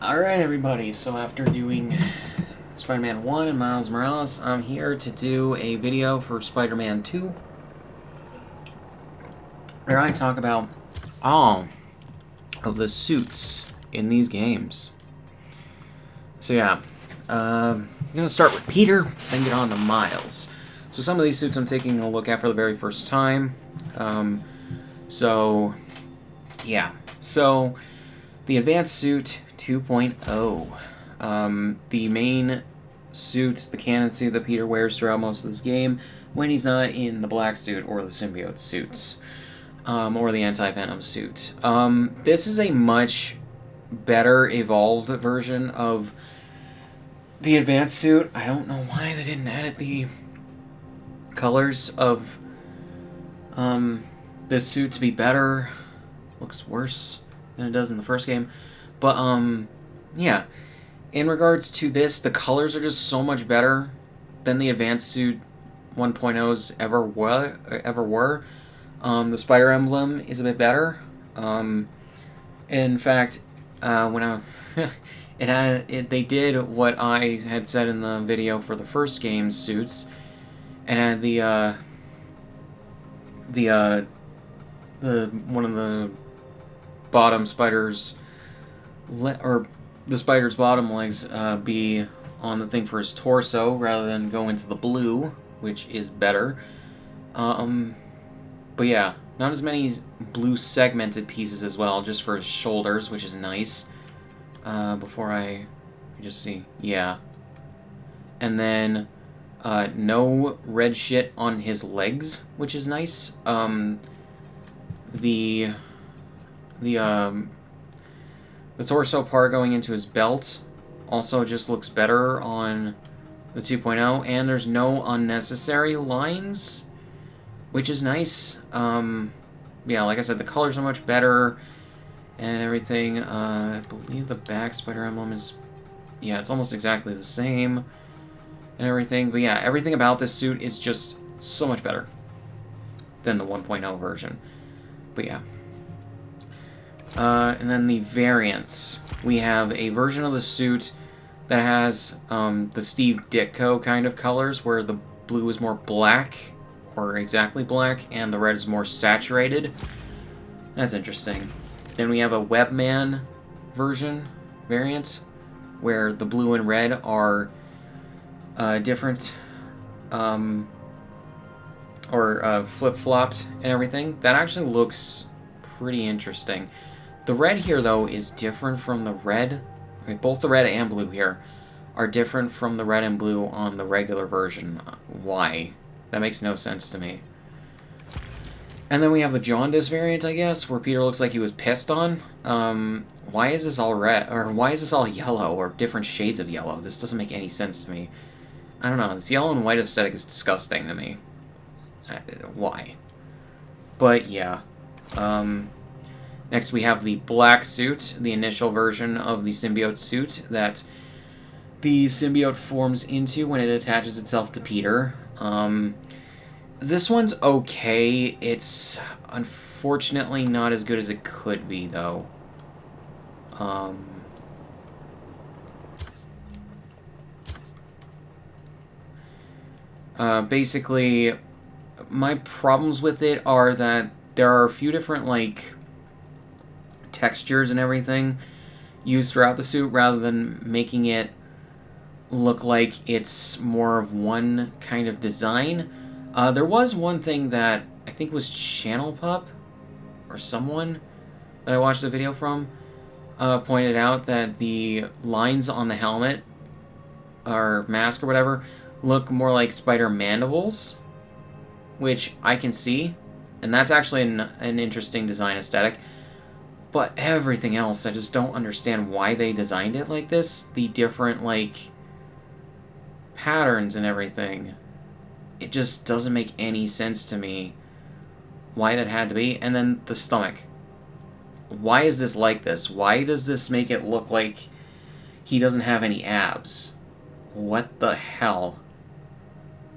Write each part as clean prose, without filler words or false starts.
Alright, everybody, so after doing Spider-Man 1 and Miles Morales, I'm here to do a video for Spider-Man 2, where I talk about all of the suits in these games. So yeah, I'm going to start with Peter, then get on to Miles. So some of these suits I'm taking a look at for the very first time. Yeah. So, the Advanced Suit 2.0. The main suits, the canon suit that Peter wears throughout most of this game, when he's not in the black suit or the symbiote suits, or the anti-venom suit. This is a much better evolved version of the advanced suit. I don't know why they didn't edit the colors of this suit to be better. Looks worse than it does in the first game. But, yeah. In regards to this, the colors are just so much better than the Advanced Suit 1.0's ever were. The spider emblem is a bit better. In fact, when I... they did what I had said in the video for the first game's suits, and the one of the bottom spiders, or the spider's bottom legs, be on the thing for his torso rather than go into the blue, which is better. But yeah, not as many blue segmented pieces as well, just for his shoulders, which is nice. Before I just see, yeah. And then, no red shit on his legs, which is nice. The torso part going into his belt also just looks better on the 2.0, and there's no unnecessary lines, which is nice. Yeah, like I said, the colors are much better and everything. I believe the back spider emblem is, yeah, it's almost exactly the same and everything. But yeah, everything about this suit is just so much better than the 1.0 version. But yeah. And then the variants. We have a version of the suit that has the Steve Ditko kind of colors, where the blue is more black, or exactly black, and the red is more saturated. That's interesting. Then we have a Webman version variant, where the blue and red are different, or flip-flopped and everything. That actually looks pretty interesting. The red here, though, is different from the red. I mean, both the red and blue here are different from the red and blue on the regular version. Why? That makes no sense to me. And then we have the Jaundice variant, I guess, where Peter looks like he was pissed on. Why is this all red? Or why is this all yellow, or different shades of yellow? This doesn't make any sense to me. I don't know. This yellow and white aesthetic is disgusting to me. Why? But, yeah. Next we have the black suit, the initial version of the symbiote suit that the symbiote forms into when it attaches itself to Peter. This one's okay. It's unfortunately not as good as it could be, though. Basically, my problems with it are that there are a few different, like, textures and everything used throughout the suit, rather than making it look like it's more of one kind of design. There was one thing that I think was Channel Pup or someone that I watched a video from pointed out that the lines on the helmet or mask or whatever look more like spider mandibles, which I can see, and that's actually an interesting design aesthetic. But everything else, I just don't understand why they designed it like this. The different, like, patterns and everything. It just doesn't make any sense to me why that had to be. And then the stomach. Why is this like this? Why does this make it look like he doesn't have any abs? What the hell?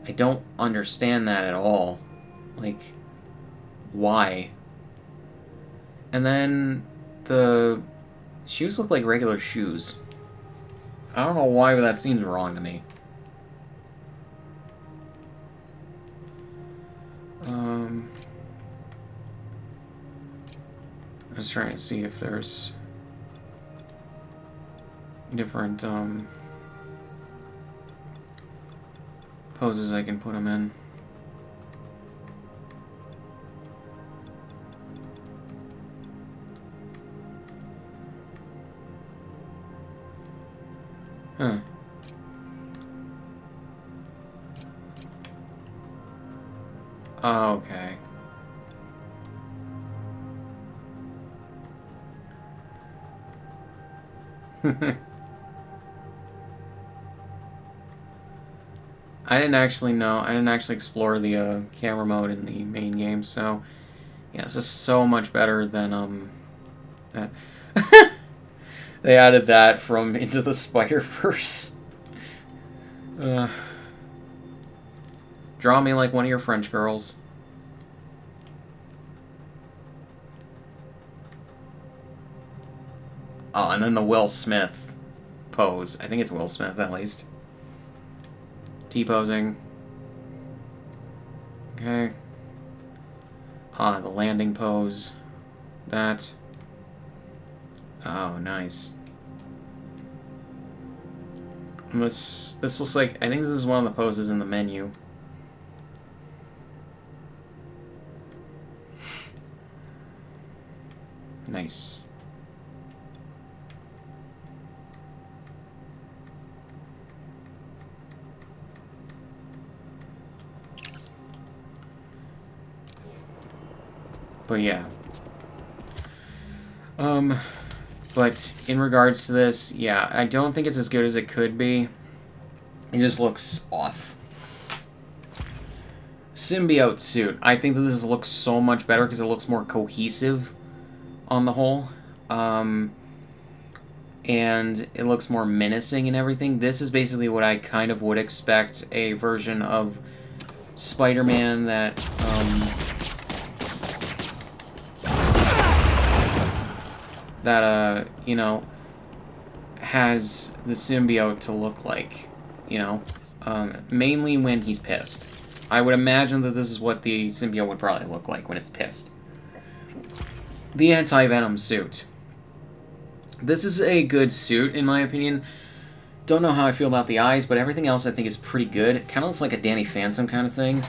I don't understand that at all. Like, why? And then the Shoes look like regular shoes. I don't know why, but that seems wrong to me. I was trying to see if there's different, poses I can put them in. Huh. Oh, okay. I didn't actually know. I didn't actually explore the camera mode in the main game, so yeah, this is so much better than uh, they added that from Into the Spider-Verse. Draw me like one of your French girls. Oh, and then the Will Smith pose. I think it's Will Smith, at least. T-posing. Okay. Ah, the landing pose. That. Oh, nice. And this looks like... I think this is one of the poses in the menu. Nice. But yeah. But in regards to this, yeah, I don't think it's as good as it could be. It just looks off. Symbiote suit. I think that this looks so much better because it looks more cohesive on the whole. And it looks more menacing and everything. This is basically what I kind of would expect a version of Spider-Man that, you know, has the symbiote to look like, you know, mainly when he's pissed. I would imagine that this is what the symbiote would probably look like when it's pissed. The anti-venom suit. This is a good suit, in my opinion. Don't know how I feel about the eyes, but everything else I think is pretty good. It kind of looks like a Danny Phantom kind of thing.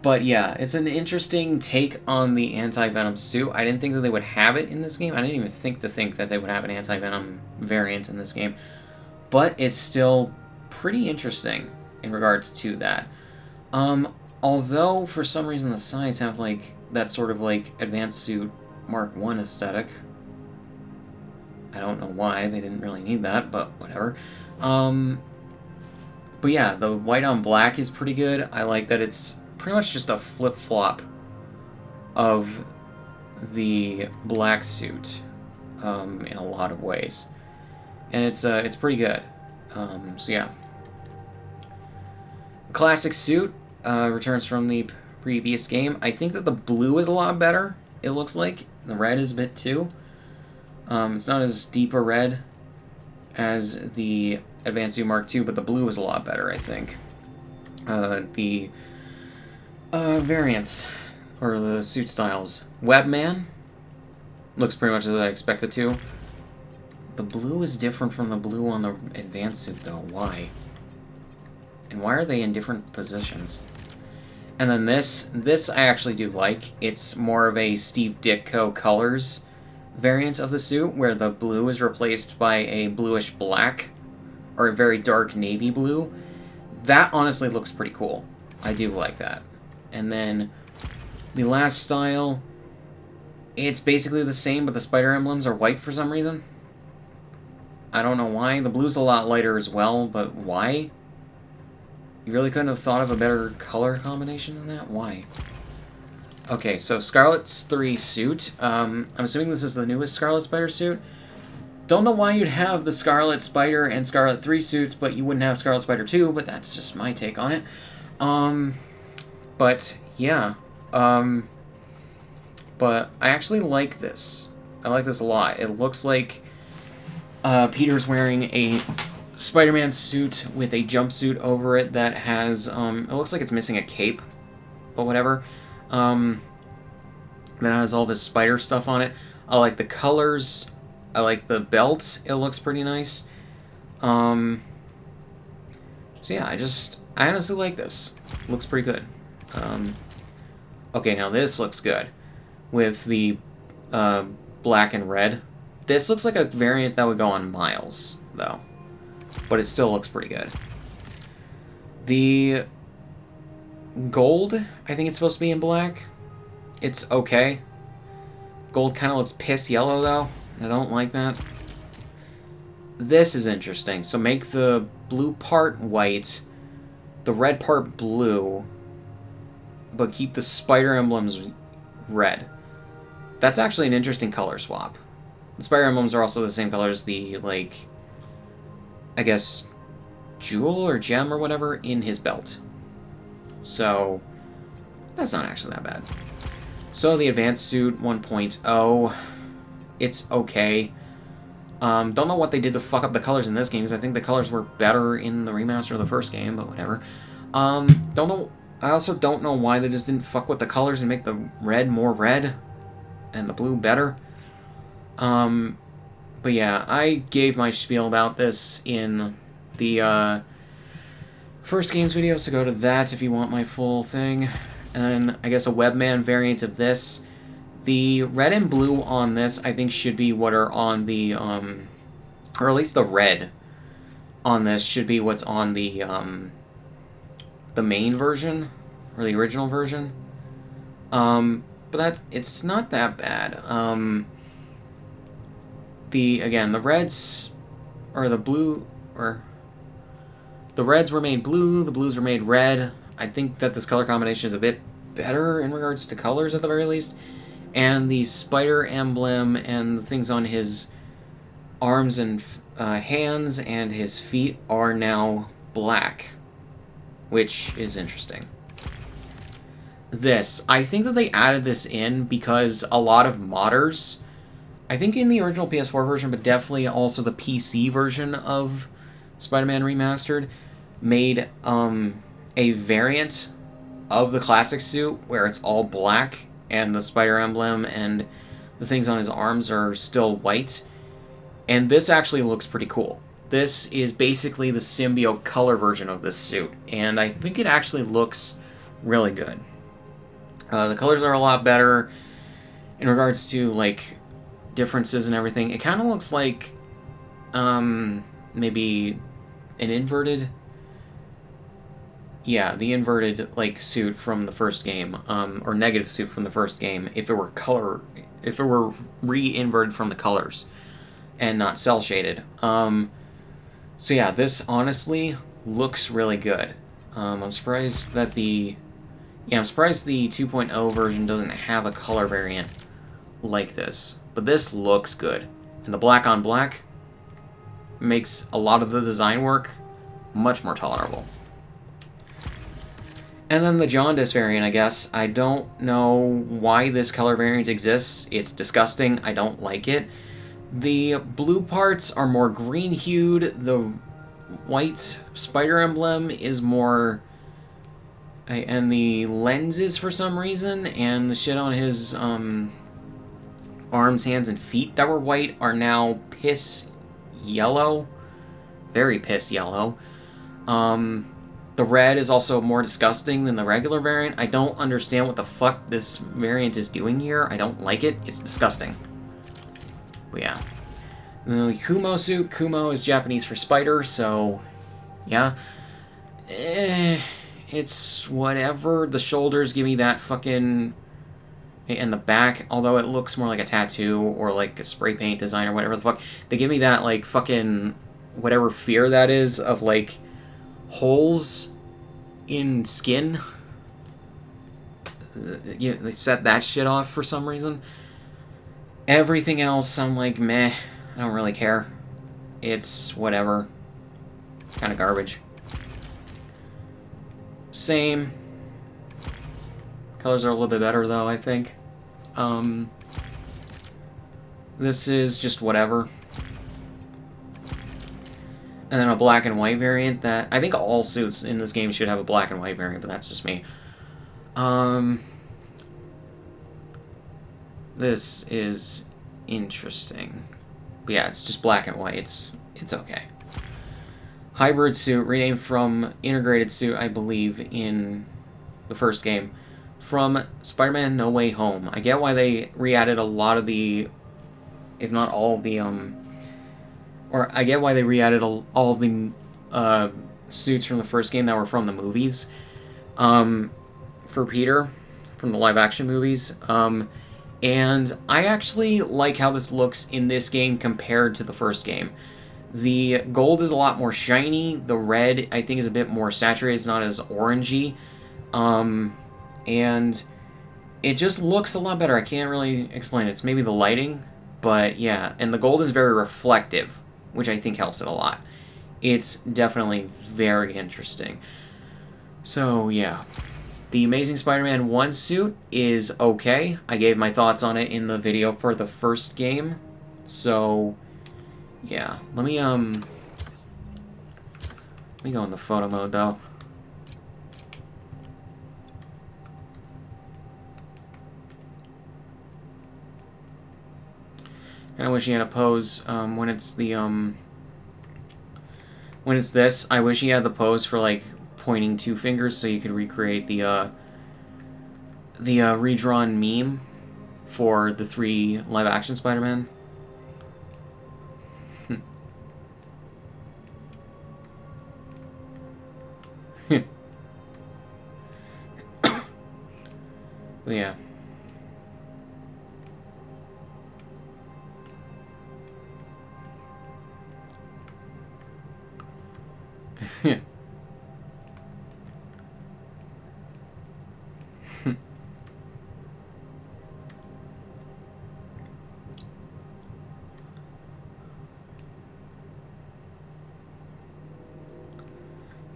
But yeah, it's an interesting take on the anti-venom suit. I didn't think that they would have it in this game. I didn't even think that they would have an anti-venom variant in this game. But it's still pretty interesting in regards to that. Although, for some reason, the sides have, like, that sort of, like, advanced suit Mark 1 aesthetic. I don't know why. They didn't really need that, but whatever. But yeah, the white on black is pretty good. I like that it's pretty much just a flip-flop of the black suit in a lot of ways. And it's pretty good. So yeah. Classic suit returns from the previous game. I think that the blue is a lot better, it looks like. The red is a bit too. It's not as deep a red as the Advanced Suit Mark II, but the blue is a lot better, I think. The variants, or the suit styles. Webman looks pretty much as I expected to. The blue is different from the blue on the Advanced Suit, though. Why? And why are they in different positions? And then this I actually do like. It's more of a Steve Ditko colors variant of the suit, where the blue is replaced by a bluish black, or a very dark navy blue. That honestly looks pretty cool. I do like that. And then the last style, it's basically the same, but the spider emblems are white for some reason. I don't know why. The blue's a lot lighter as well, but why? You really couldn't have thought of a better color combination than that? Why? Okay, so Scarlet's 3 suit. I'm assuming this is the newest Scarlet Spider suit. Don't know why you'd have the Scarlet Spider and Scarlet 3 suits, but you wouldn't have Scarlet Spider 2, but that's just my take on it. But, yeah. But I actually like this. I like this a lot. It looks like Peter's wearing a Spider-Man suit with a jumpsuit over it that has, it looks like it's missing a cape, but whatever. That has all this spider stuff on it. I like the colors. I like the belt. It looks pretty nice. So yeah, I honestly like this. Looks pretty good. Okay, now this looks good. With the black and red. This looks like a variant that would go on Miles, though. But it still looks pretty good. The gold, I think it's supposed to be in black. It's okay. Gold kind of looks piss yellow, though. I don't like that. This is interesting. So make the blue part white, the red part blue, but keep the spider emblems red. That's actually an interesting color swap. The spider emblems are also the same color as the, like, I guess, jewel or gem or whatever in his belt. So, that's not actually that bad. So, the Advanced Suit 1.0, it's okay. Don't know what they did to fuck up the colors in this game, because I think the colors were better in the remaster of the first game, but whatever. Don't know. I also don't know why they just didn't fuck with the colors and make the red more red and the blue better. But yeah, I gave my spiel about this in the first games video, so go to that if you want my full thing. And then I guess a Webman variant of this. The red and blue on this, I think, should be what are on the, or at least the red on this should be what's on the main version, or the original version. But it's not that bad. The reds, or the blue, or the reds were made blue, the blues were made red. I think that this color combination is a bit better in regards to colors at the very least. And the spider emblem and the things on his arms and hands and his feet are now black, which is interesting. I think that they added this in because a lot of modders, I think in the original PS4 version, but definitely also the PC version of Spider-Man Remastered, made a variant of the classic suit where it's all black and the spider emblem and the things on his arms are still white. And this actually looks pretty cool. This is basically the symbiote color version of this suit, and I think it actually looks really good. The colors are a lot better in regards to, like, differences and everything. It kind of looks like maybe an inverted... Yeah, the inverted, like, suit from the first game, or negative suit from the first game, if it were re-inverted from the colors, and not cel-shaded. So yeah, this honestly looks really good. I'm surprised that I'm surprised the 2.0 version doesn't have a color variant like this, but this looks good. And the black on black makes a lot of the design work much more tolerable. And then the Jaundice variant, I guess. I don't know why this color variant exists. It's disgusting. I don't like it. The blue parts are more green-hued. The white spider emblem is more... And the lenses, for some reason, and the shit on his arms, hands, and feet that were white are now piss yellow. Very piss yellow. The red is also more disgusting than the regular variant. I don't understand what the fuck this variant is doing here. I don't like it. It's disgusting. But yeah. The Kumo suit. Kumo is Japanese for spider, so... Yeah. It's whatever. The shoulders give me that fucking... And the back, although it looks more like a tattoo or like a spray paint design or whatever the fuck, they give me that, like, fucking... Whatever fear that is of, like... holes in skin. They set that shit off for some reason. Everything else, I'm like, meh. I don't really care. It's whatever. Kind of garbage. Same. Colors are a little bit better, though, I think. This is just whatever. And then a black and white variant that... I think all suits in this game should have a black and white variant, but that's just me. This is interesting. But yeah, it's just black and white. It's okay. Hybrid suit, renamed from integrated suit, I believe, in the first game. From Spider-Man No Way Home. I get why they re-added a lot of the... if not all of the, or I get why they re-added all of the suits from the first game that were from the movies. For Peter, from the live-action movies. And I actually like how this looks in this game compared to the first game. The gold is a lot more shiny. The red, I think, is a bit more saturated. It's not as orangey. And it just looks a lot better. I can't really explain it. It's maybe the lighting, but yeah. And the gold is very reflective, which I think helps it a lot. It's definitely very interesting. So, yeah. The Amazing Spider-Man 1 suit is okay. I gave my thoughts on it in the video for the first game. So, yeah. Let me go into photo mode, though. And I wish he had a pose when it's the when it's this. I wish he had the pose for like pointing two fingers so you could recreate the redrawn meme for the 3 live action Spider-Man. Yeah.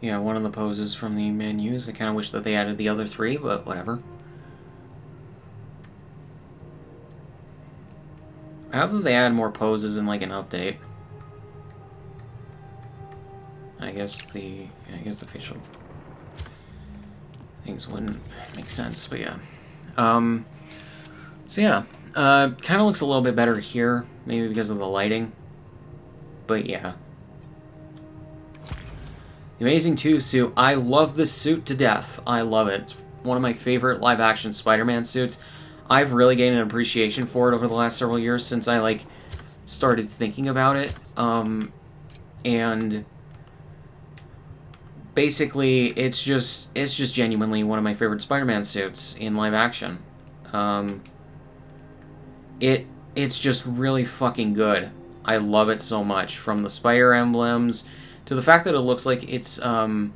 Yeah, one of the poses from the menus. I kind of wish that they added the other 3, but whatever. I hope that they add more poses in like an update. I guess the facial things wouldn't make sense, but yeah. So yeah, kind of looks a little bit better here, maybe because of the lighting. But yeah. The Amazing 2 suit. I love this suit to death. I love it. It's one of my favorite live-action Spider-Man suits. I've really gained an appreciation for it over the last several years since I, like, started thinking about it. And basically, it's just genuinely one of my favorite Spider-Man suits in live action. It's just really fucking good. I love it so much. From the spider emblems to the fact that it looks like it's similar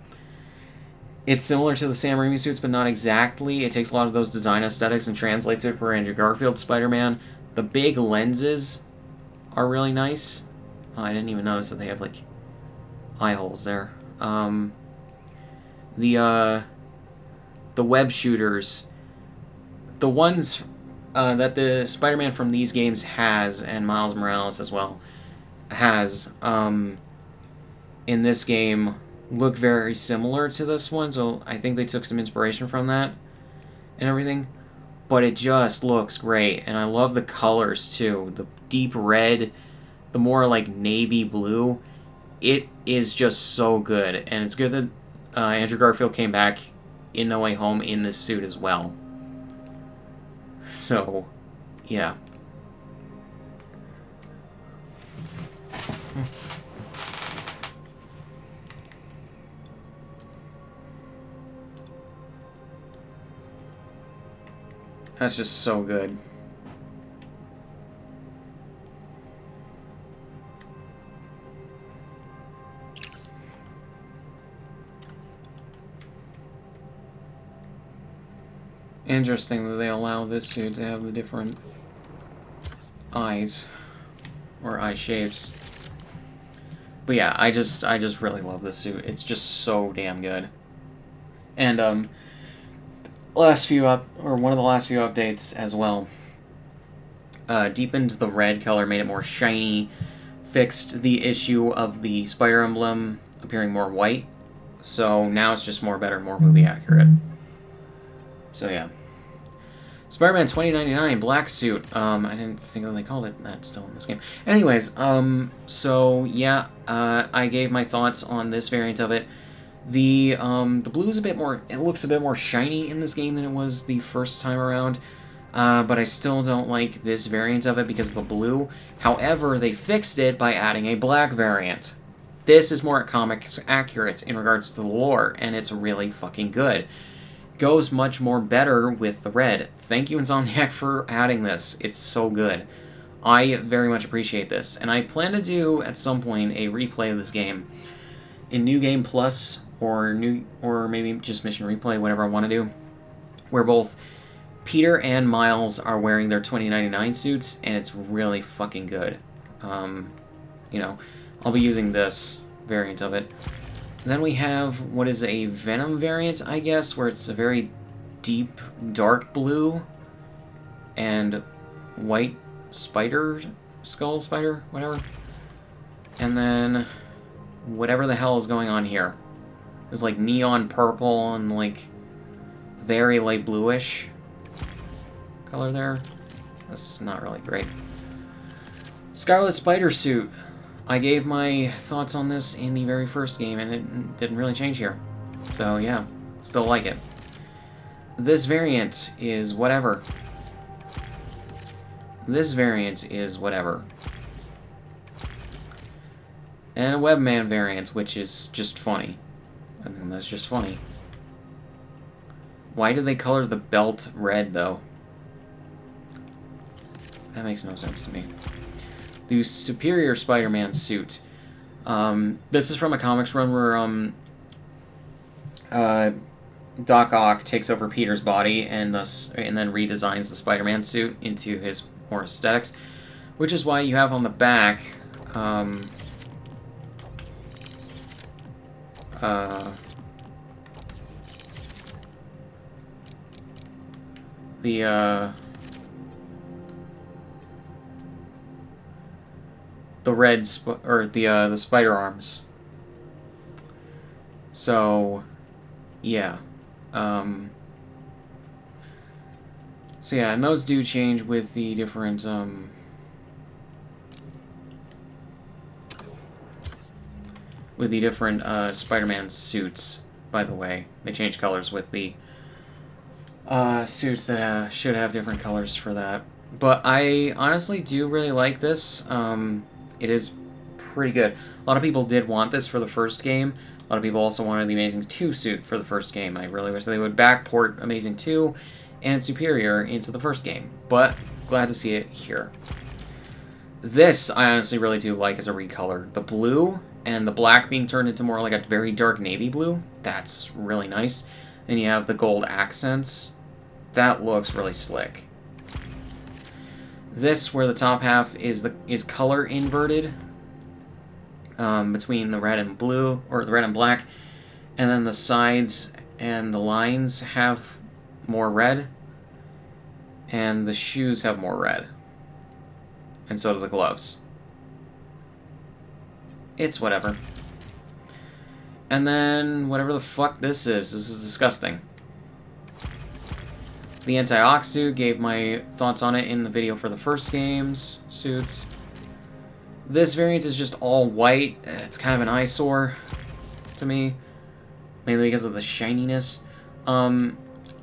to the Sam Raimi suits, but not exactly. It takes a lot of those design aesthetics and translates it for Andrew Garfield Spider-Man. The big lenses are really nice. Oh, I didn't even notice that they have, like, eye holes there. The web shooters, the ones that the Spider-Man from these games has, and Miles Morales as well, has, in this game, look very similar to this one, so I think they took some inspiration from that and everything. But it just looks great, and I love the colors too. The deep red, the more like navy blue. It is just so good, and it's good that Andrew Garfield came back in No Way Home in this suit as well. So, yeah. That's just so good. Interesting that they allow this suit to have the different eyes or eye shapes. But yeah, I just really love this suit. It's just so damn good. And one of the last few updates as well deepened the red color, made it more shiny, fixed the issue of the spider emblem appearing more white. So now it's just more better, more movie accurate. So yeah. Spider-Man 2099 black suit. I didn't think that they called it that still in this game. Anyways, so yeah, I gave my thoughts on this variant of it. The blue is a bit more, it looks a bit more shiny in this game than it was the first time around. But I still don't like this variant of it because of the blue. However, they fixed it by adding a black variant. This is more comics accurate in regards to the lore, and it's really fucking good. Goes much more better with the red. Thank you, Insomniac, for adding this. It's so good. I very much appreciate this, and I plan to do, at some point, a replay of this game. In New Game Plus, or maybe just Mission Replay, whatever I want to do, where both Peter and Miles are wearing their 2099 suits, and it's really fucking good. You know, I'll be using this variant of it. Then we have what is a Venom variant, I guess, where it's a very deep, dark blue and white spider, skull spider, whatever. And then whatever the hell is going on here. It's like neon purple and like very light bluish color there. That's not really great. Scarlet Spider suit. I gave my thoughts on this in the very first game, and it didn't really change here. So yeah, still like it. This variant is whatever. This variant is whatever. And a Webman variant, which is just funny. I mean, that's just funny. Why did they color the belt red, though? That makes no sense to me. The Superior Spider-Man suit. This is from a comics run where Doc Ock takes over Peter's body and then redesigns the Spider-Man suit into his more aesthetics, which is why you have on the back the red the spider arms. So yeah. So yeah, and those do change with the different Spider-Man suits, by the way. They change colors with the suits that should have different colors for that. But I honestly do really like this. It is pretty good. A lot of people did want this for the first game. A lot of people also wanted the Amazing 2 suit for the first game. I really wish they would backport Amazing 2 and Superior into the first game. But glad to see it here. This I honestly really do like as a recolor. The blue and the black being turned into more like a very dark navy blue. That's really nice. Then you have the gold accents. That looks really slick. This, where the top half is color inverted between the red and blue, or the red and black, and then the sides and the lines have more red, and the shoes have more red, and so do the gloves. It's whatever. And then whatever the fuck this is disgusting. The Anti-Ox suit, gave my thoughts on it in the video for the first game's suits. This variant is just all white. It's kind of an eyesore to me, mainly because of the shininess. And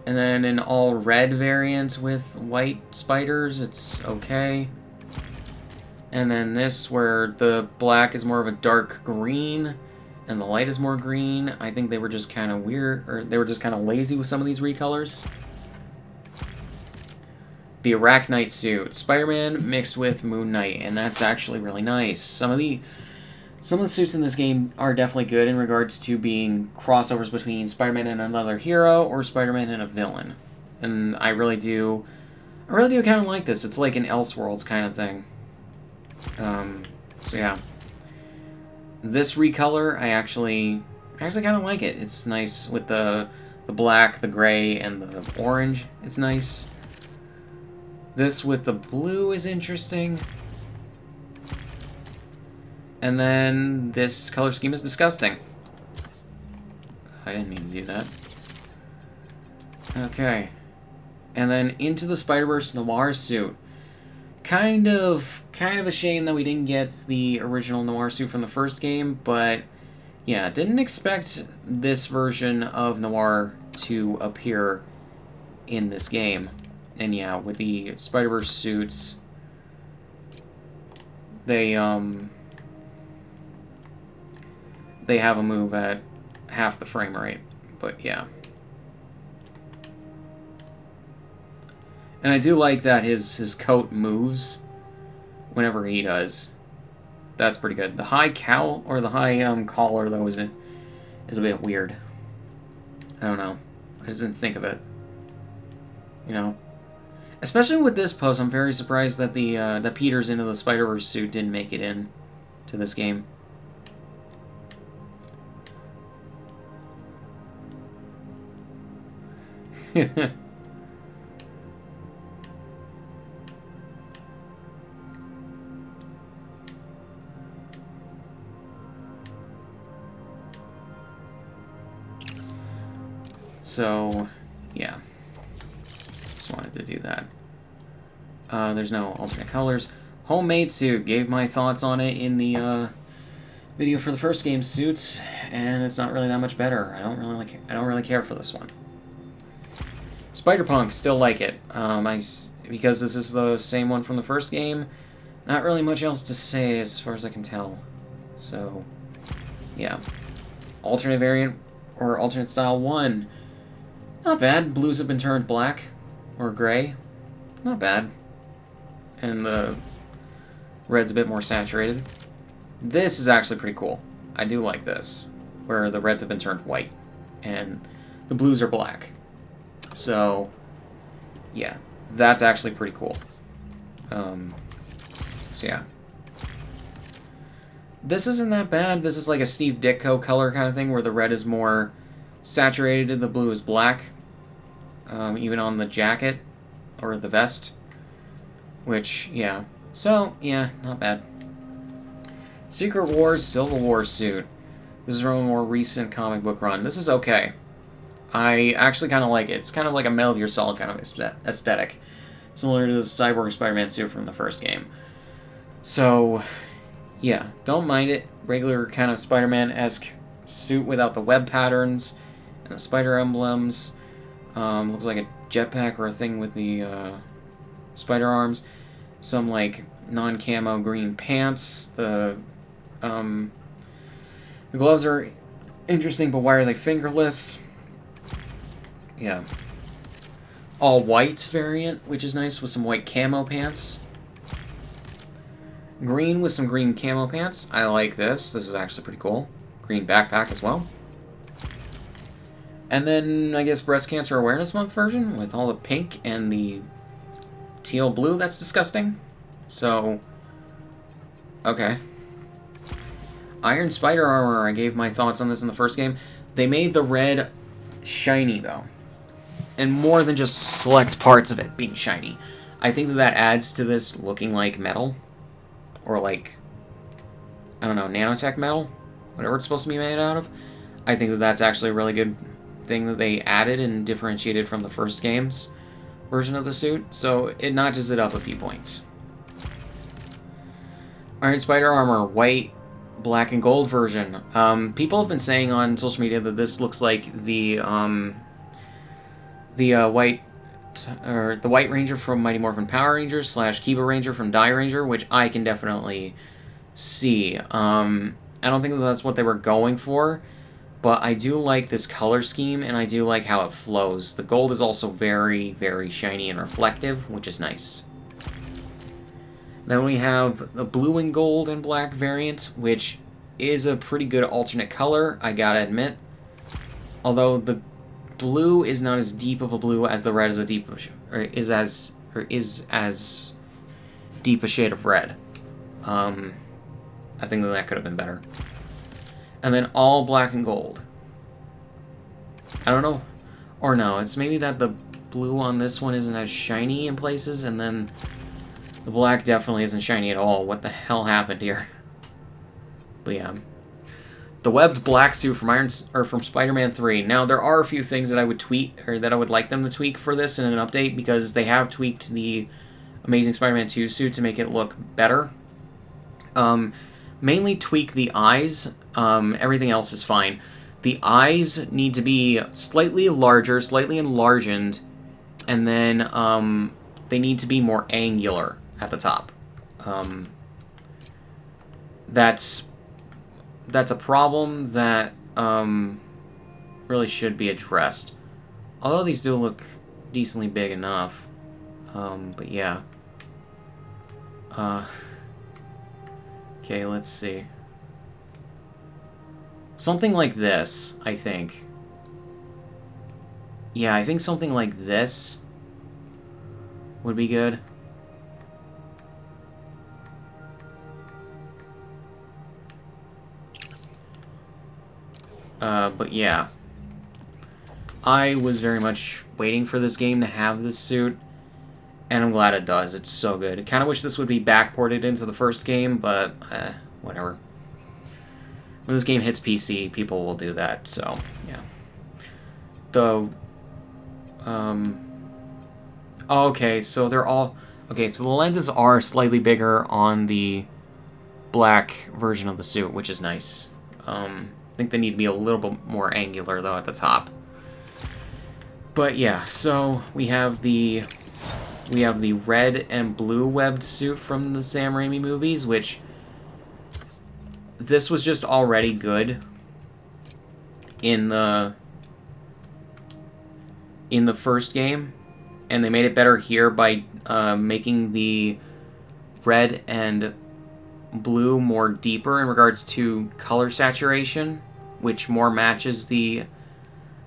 then an all red variant with white spiders, it's okay. And then this, where the black is more of a dark green and the light is more green. I think they were just kind of weird, or they were just kind of lazy with some of these recolors. The Arachnite suit, Spider-Man mixed with Moon Knight, and that's actually really nice. Some of the suits in this game are definitely good in regards to being crossovers between Spider-Man and another hero or Spider-Man and a villain, and I really do kind of like this. It's like an Elseworlds kind of thing. So yeah, this recolor I actually kind of like it. It's nice with the black, the gray, and the orange. It's nice. This with the blue is interesting. And then this color scheme is disgusting. I didn't mean to do that. Okay. And then into the Spider-Verse Noir suit. Kind of a shame that we didn't get the original Noir suit from the first game, but yeah, didn't expect this version of Noir to appear in this game. And yeah, with the Spider-Verse suits, they have a move at half the frame rate, but yeah. And I do like that his coat moves whenever he does. That's pretty good. The high cowl, or the high collar, though, is a bit weird. I don't know. I just didn't think of it. You know? Especially with this pose, I'm very surprised that that Peter's Into the Spider-Verse suit didn't make it in to this game. So, yeah. Just wanted to do that. There's no alternate colors. Homemade suit. Gave my thoughts on it in the video for the first game suits, and it's not really that much better. I don't really care for this one. Spider-Punk, still like it. Because this is the same one from the first game, not really much else to say as far as I can tell. So, yeah. Alternate variant, or alternate style 1. Not bad. Blues have been turned black, or gray. Not bad. And the red's a bit more saturated. This is actually pretty cool. I do like this, where the reds have been turned white, and the blues are black. So, yeah, that's actually pretty cool. So yeah. This isn't that bad. This is like a Steve Ditko color kind of thing, where the red is more saturated and the blue is black. Even on the jacket, or the vest. Which, yeah. So, yeah, not bad. Secret Wars Civil War suit. This is from a more recent comic book run. This is okay. I actually kind of like it. It's kind of like a Metal Gear Solid kind of aesthetic. Similar to the Cyborg Spider-Man suit from the first game. So, yeah, don't mind it. Regular kind of Spider-Man-esque suit without the web patterns and the spider emblems. Looks like a jetpack or a thing with the spider arms. Some, like, non-camo green pants. The gloves are interesting, but why are they fingerless? Yeah. All white variant, which is nice, with some white camo pants. Green with some green camo pants. I like this. This is actually pretty cool. Green backpack as well. And then, I guess, Breast Cancer Awareness Month version with all the pink and the teal blue. That's disgusting. So, okay. Iron Spider Armor. I gave my thoughts on this in the first game. They made the red shiny, though. And more than just select parts of it being shiny. I think that adds to this looking like metal. Or like, I don't know, nanotech metal? Whatever it's supposed to be made out of. I think that that's actually a really good thing that they added and differentiated from the first game's version of the suit. So it notches it up a few points. Iron Spider Armor, white, black, and gold version. People have been saying on social media that this looks like the White Ranger from Mighty Morphin Power Rangers / Kiba Ranger from Die Ranger, which I can definitely see. I don't think that that's what they were going for, but I do like this color scheme, and I do like how it flows. The gold is also very, very shiny and reflective, which is nice. Then we have the blue and gold and black variant, which is a pretty good alternate color, I gotta admit. Although the blue is not as deep of a blue as the red is as deep a shade of red. I think that could have been better. And then all black and gold. I don't know, or no, it's maybe that the blue on this one isn't as shiny in places, and then the black definitely isn't shiny at all. What the hell happened here? But yeah. The webbed black suit from Spider-Man 3. Now, there are a few things that I would tweak, or that I would like them to tweak for this in an update, because they have tweaked the Amazing Spider-Man 2 suit to make it look better. Mainly tweak the eyes. Everything else is fine. The eyes need to be slightly larger, slightly enlarged, and then they need to be more angular at the top. That's a problem that really should be addressed. Although these do look decently big enough. But yeah. Okay, let's see. Something like this, I think. Yeah, I think something like this would be good. But yeah. I was very much waiting for this game to have this suit, and I'm glad it does. It's so good. I kind of wish this would be backported into the first game, but whatever. When this game hits PC, people will do that, so, yeah. Okay, so they're all... Okay, so the lenses are slightly bigger on the black version of the suit, which is nice. I think they need to be a little bit more angular, though, at the top. But yeah, so we have the red and blue webbed suit from the Sam Raimi movies, which this was just already good in the first game, and they made it better here by making the red and blue more deeper in regards to color saturation, which more matches the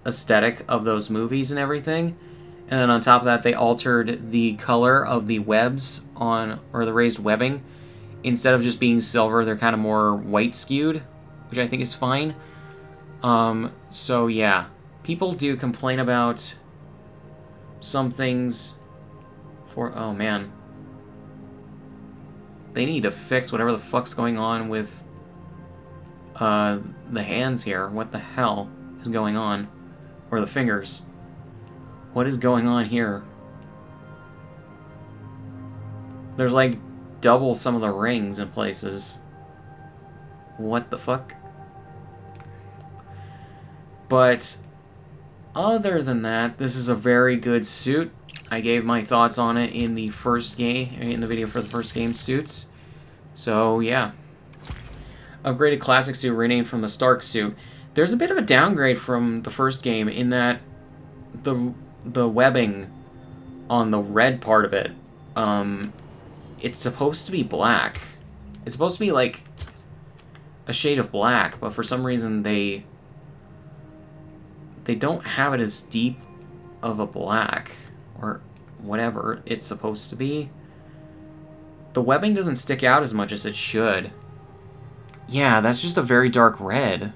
aesthetic of those movies and everything. And then on top of that, they altered the color of the webs or the raised webbing. Instead of just being silver, they're kind of more white skewed, which I think is fine. So yeah, people do complain about some things oh man. They need to fix whatever the fuck's going on with the hands here. What the hell is going on? Or the fingers. What is going on here? There's like double some of the rings in places. What the fuck? But other than that, this is a very good suit. I gave my thoughts on it in the first game, in the video for the first game suits. So yeah. Upgraded classic suit renamed from the Stark suit. There's a bit of a downgrade from the first game in that the webbing on the red part of it, it's supposed to be black. It's supposed to be like a shade of black, but for some reason they don't have it as deep of a black, or whatever it's supposed to be. The webbing doesn't stick out as much as it should. Yeah, that's just a very dark red.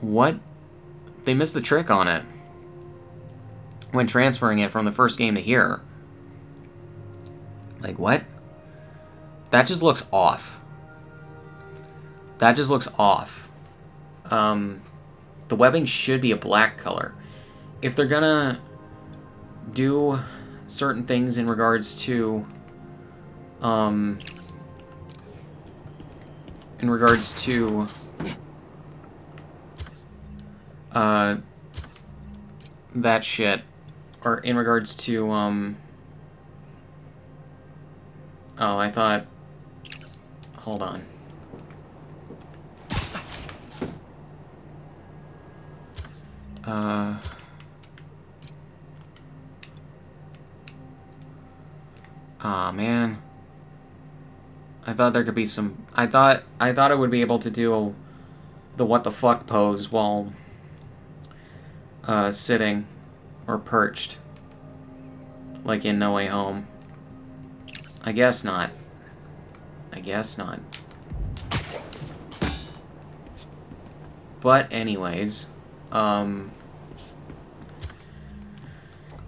What? They missed the trick on it when transferring it from the first game to here. Like, what? That just looks off. That just looks off. The webbing should be a black color. If they're gonna do certain things in regards to that shit, or in regards to oh, I thought, hold on. Aw, man. I thought there could be some... I thought I would be able to do the what the fuck pose while sitting or perched, like in No Way Home. I guess not. I guess not. But anyways,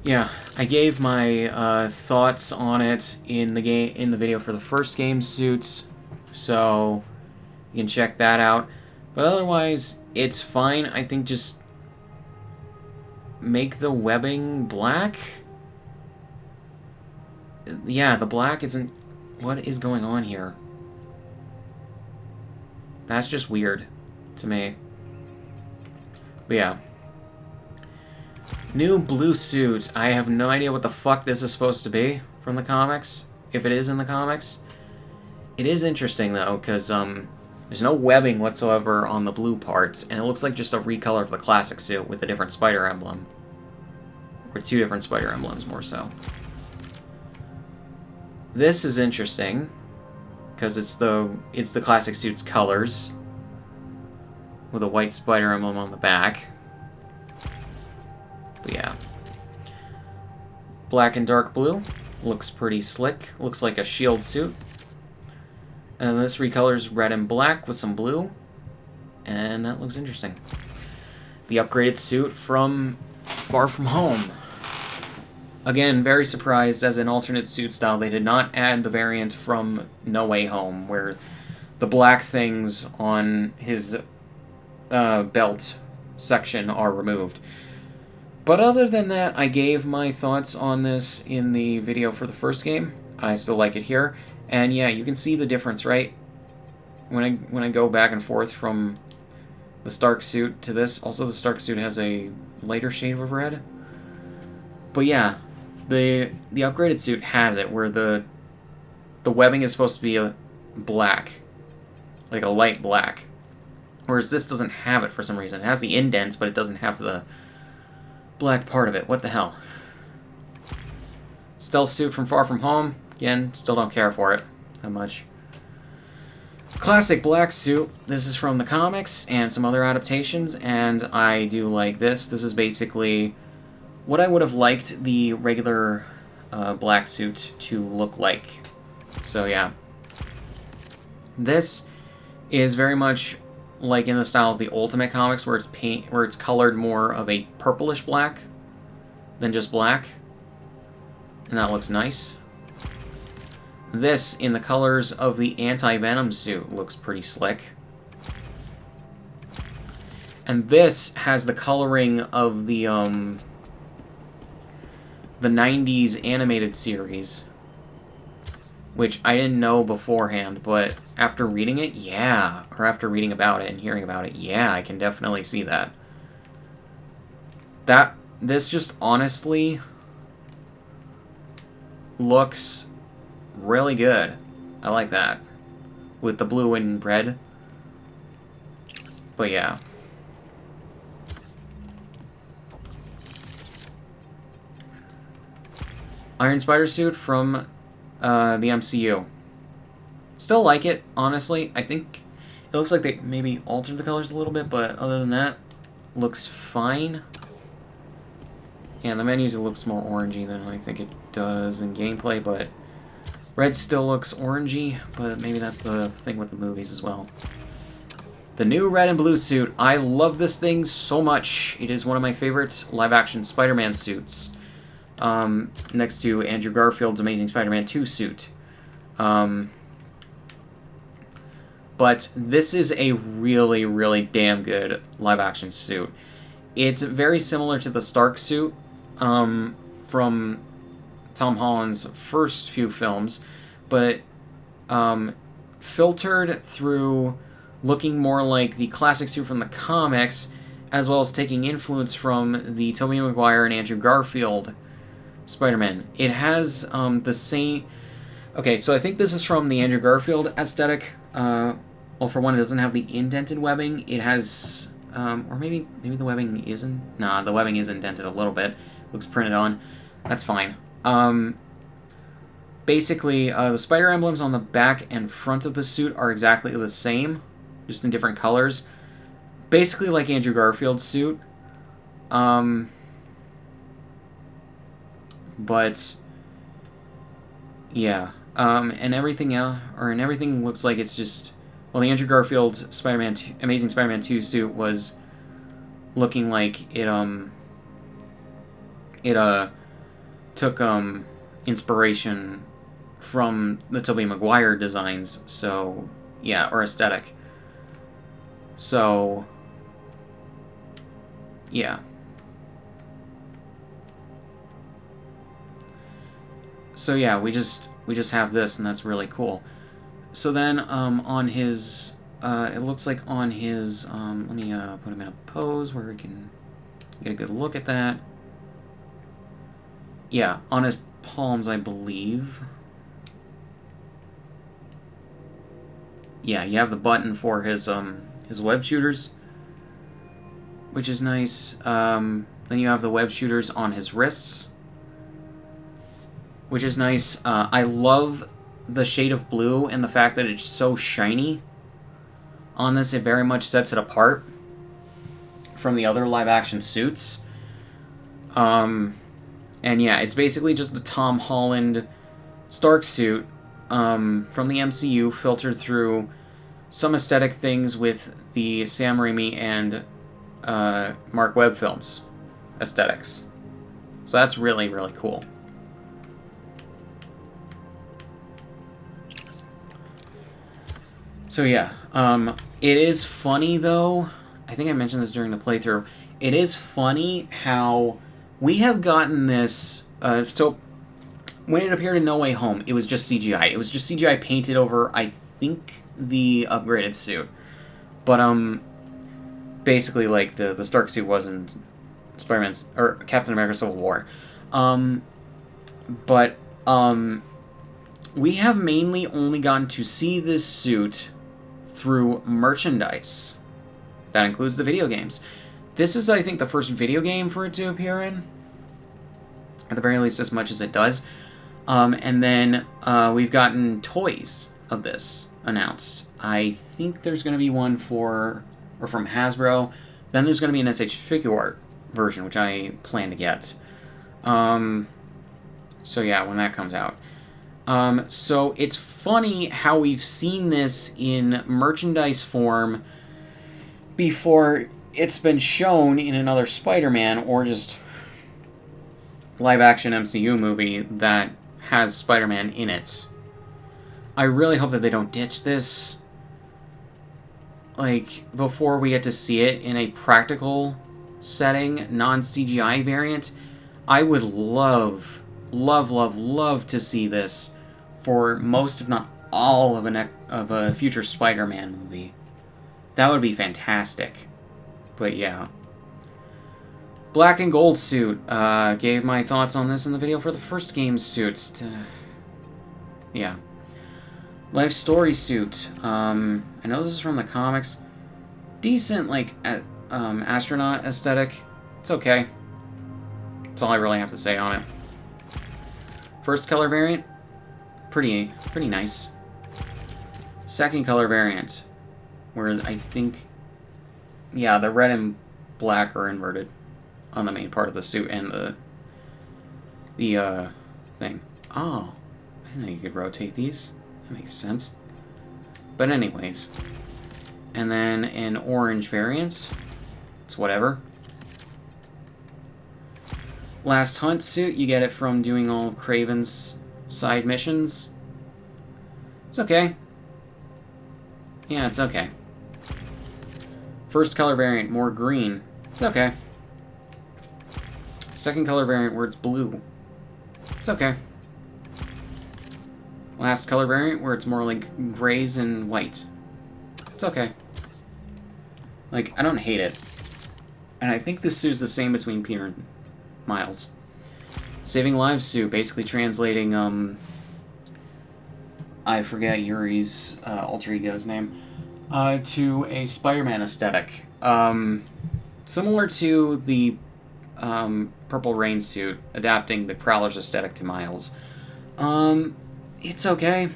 Yeah, I gave my thoughts on it in the video for the first game suits, so you can check that out. But otherwise, it's fine. I think just make the webbing black. Yeah, the black isn't... What is going on here? That's just weird to me. But yeah. New blue suit. I have no idea what the fuck this is supposed to be from the comics, if it is in the comics. It is interesting, though, because there's no webbing whatsoever on the blue parts, and it looks like just a recolor of the classic suit with a different spider emblem. Or two different spider emblems, more so. This is interesting, because it's the classic suit's colors, with a white spider emblem on the back. But yeah. Black and dark blue. Looks pretty slick. Looks like a shield suit. And this recolors red and black with some blue. And that looks interesting. The upgraded suit from Far From Home. Again, very surprised, as an alternate suit style, they did not add the variant from No Way Home, where the black things on his belt section are removed. But other than that, I gave my thoughts on this in the video for the first game. I still like it here. And yeah, you can see the difference, right? When I go back and forth from the Stark suit to this. Also, the Stark suit has a lighter shade of red. But yeah, the upgraded suit has it, where the webbing is supposed to be a black. Like a light black. Whereas this doesn't have it for some reason. It has the indents, but it doesn't have the black part of it. What the hell? Stealth suit from Far From Home. Again, still don't care for it that much. Classic black suit. This is from the comics and some other adaptations, and I do like this. This is basically what I would have liked the regular black suit to look like. So yeah. This is very much like in the style of the Ultimate comics, where it's colored more of a purplish black than just black, and that looks nice. This, in the colors of the Anti-Venom suit, looks pretty slick. And this has the coloring of the 90s animated series, which I didn't know beforehand, but after reading it, yeah. Or after reading about it and hearing about it, yeah, I can definitely see that. This just honestly looks really good. I like that. With the blue and red. But yeah. Iron Spider suit from the MCU. Still like it, honestly. I think it looks like they maybe altered the colors a little bit, but other than that, looks fine. Yeah, in the menus it looks more orangey than I think it does in gameplay, but red still looks orangey, but maybe that's the thing with the movies as well. The new red and blue suit. I love this thing so much. It is one of my favorite live-action Spider-Man suits. Next to Andrew Garfield's Amazing Spider-Man 2 suit. But this is a really, really damn good live-action suit. It's very similar to the Stark suit from Tom Holland's first few films, but filtered through looking more like the classic suit from the comics, as well as taking influence from the Tobey Maguire and Andrew Garfield Spider-Man. It has the same... Okay, so I think this is from the Andrew Garfield aesthetic. Well, for one, it doesn't have the indented webbing. It has... or maybe the webbing isn't... Nah, the webbing is indented a little bit. Looks printed on. That's fine. Basically, the spider emblems on the back and front of the suit are exactly the same, just in different colors. Basically like Andrew Garfield's suit. But yeah, and everything else, and everything looks like it's just, well, the Andrew Garfield Amazing Spider-Man 2 suit was looking like it took inspiration from the Tobey Maguire designs, so yeah, or aesthetic. So yeah. So yeah, we just have this, and that's really cool. So then on his it looks like on his let me put him in a pose where we can get a good look at that. Yeah, on his palms, I believe. Yeah, you have the button for his web shooters, which is nice. Then you have the web shooters on his wrists, which is nice. I love the shade of blue and the fact that it's so shiny on this. It very much sets it apart from the other live-action suits. And yeah, it's basically just the Tom Holland Stark suit from the MCU filtered through some aesthetic things with the Sam Raimi and Mark Webb films aesthetics. So that's really, really cool. So yeah, it is funny though. I think I mentioned this during the playthrough. It is funny how we have gotten this. So when it appeared in No Way Home, it was just CGI. It was just CGI painted over, I think, the upgraded suit. But basically, like the Stark suit was in Spider-Man's or Captain America: Civil War. But we have mainly only gotten to see this suit through merchandise. That includes the video games. This is, I think, the first video game for it to appear in. At the very least, as much as it does. And then we've gotten toys of this announced. I think there's going to be one from Hasbro. Then there's going to be an SH Figure Art version, which I plan to get. So yeah, when that comes out. So it's funny how we've seen this in merchandise form before it's been shown in another Spider-Man or just live-action MCU movie that has Spider-Man in it. I really hope that they don't ditch this, like, before we get to see it in a practical setting, non-CGI variant. I would love to see this for most, if not all, of a future Spider-Man movie. That would be fantastic. But yeah. Black and Gold suit. Gave my thoughts on this in the video for the first game suits. Yeah. Life Story suit. I know this is from the comics. Decent, like, astronaut aesthetic. It's okay. That's all I really have to say on it. First color variant. Pretty nice. Second color variant. Where I think... Yeah, the red and black are inverted on the main part of the suit and the thing. Oh, I didn't know you could rotate these. That makes sense. But anyways. And then an orange variant. It's whatever. Last Hunt suit, you get it from doing all of Kraven's side missions. It's okay. Yeah, it's okay. First color variant, more green. It's okay. Second color variant where it's blue. It's okay. Last color variant where it's more like grays and white. It's okay. Like, I don't hate it. And I think this suit's the same between Peter and Miles. Saving Lives suit, basically translating, I forget Yuri's alter ego's name, to a Spider-Man aesthetic. Similar to the Purple Rain suit, adapting the Prowler's aesthetic to Miles. It's okay.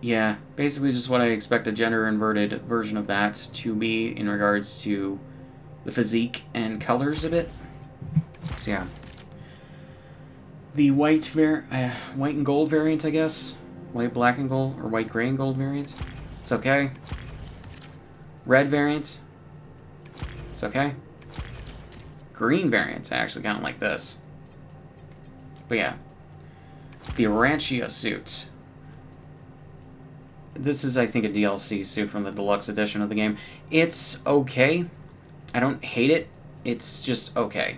Yeah, basically just what I expect a gender-inverted version of that to be in regards to the physique and colors of it. So yeah. The white and gold variant, I guess. White, black, and gold, or white, gray, and gold variant. It's okay. Red variant. It's okay. Green variant, I actually kind of like this. But yeah. The Arancia suit. This is, I think, a DLC suit from the deluxe edition of the game. It's okay. I don't hate it. It's just okay.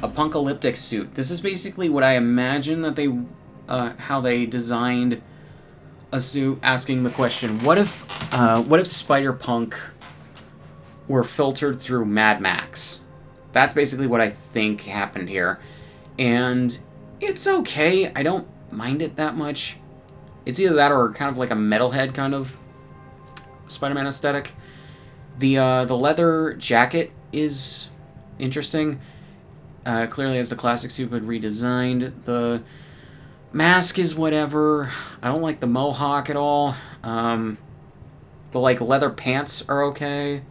Apocalyptic suit. This is basically what I imagine that they, how they designed a suit, asking the question: what if Spider-Punk were filtered through Mad Max? That's basically what I think happened here, and it's okay. I don't mind it that much. It's either that or kind of like a metalhead kind of Spider-Man aesthetic. The leather jacket is interesting. Clearly as the classic suit but redesigned. The mask is whatever. I don't like the mohawk at all. The like leather pants are okay.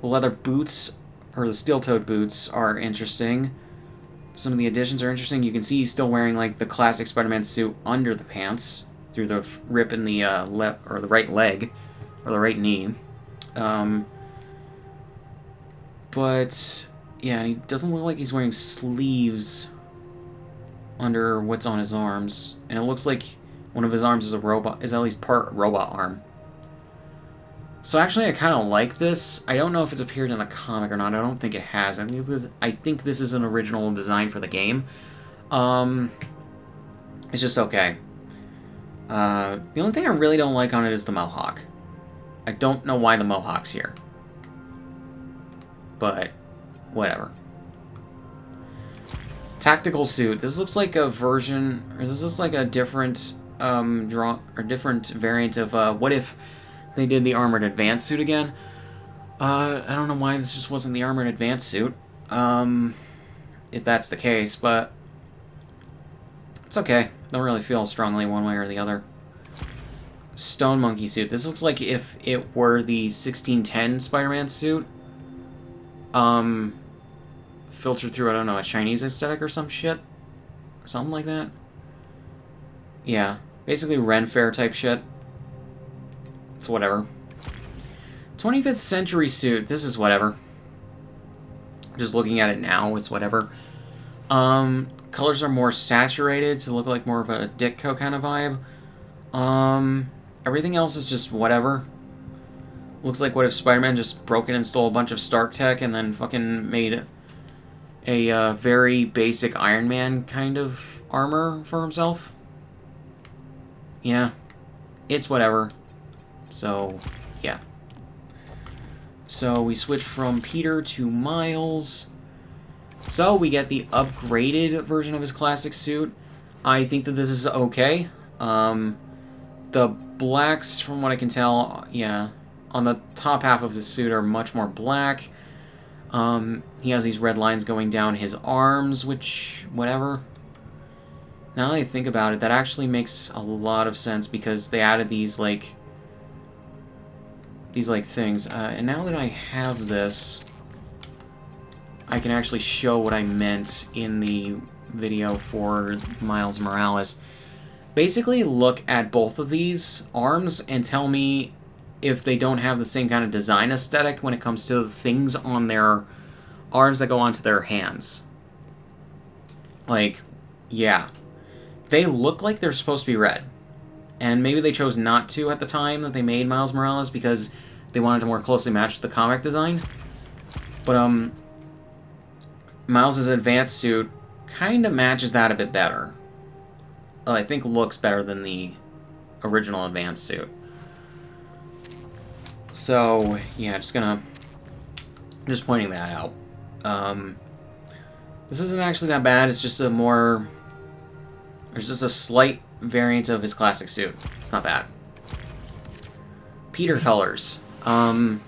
The leather boots, or the steel-toed boots, are interesting. Some of the additions are interesting. You can see he's still wearing like the classic Spider-Man suit under the pants through the rip in the left or the right leg or the right knee. But yeah, he doesn't look like he's wearing sleeves under what's on his arms, and it looks like one of his arms is a robot, is at least part robot arm. So actually, I kind of like this. I don't know if it's appeared in the comic or not. I don't think it has. I think this is an original design for the game. It's just okay. The only thing I really don't like on it is the mohawk. I don't know why the mohawk's here. But, whatever. Tactical suit. This looks like a version, or this looks like a different different variant of what if they did the Armored Advanced suit again. I don't know why this just wasn't the Armored Advanced suit, if that's the case, but it's okay. Don't really feel strongly one way or the other. Stone Monkey suit. This looks like if it were the 1610 Spider-Man suit, filtered through, I don't know, a Chinese aesthetic or some shit? Something like that? Yeah. Basically Ren Fair type shit. It's whatever. 25th century suit. This is whatever. Just looking at it now, it's whatever. Colors are more saturated to look like more of a Ditko kind of vibe. Everything else is just whatever. Looks like what if Spider-Man just broke in and stole a bunch of Stark tech and then fucking made a very basic Iron Man kind of armor for himself. Yeah. It's whatever. So, yeah. So we switch from Peter to Miles. So we get the upgraded version of his classic suit. I think that this is okay. The blacks, from what I can tell, yeah, on the top half of his suit are much more black. He has these red lines going down his arms, which, whatever. Now that I think about it, that actually makes a lot of sense because they added these things. And now that I have this, I can actually show what I meant in the video for Miles Morales. Basically, look at both of these arms and tell me if they don't have the same kind of design aesthetic when it comes to things on their arms that go onto their hands. Like, yeah. They look like they're supposed to be red. And maybe they chose not to at the time that they made Miles Morales because they wanted to more closely match the comic design. But, Miles' advanced suit kind of matches that a bit better. I think looks better than the original advanced suit. So, yeah, just pointing that out. This isn't actually that bad, it's just there's just a slight variant of his classic suit. It's not bad. Peter colors. Isn't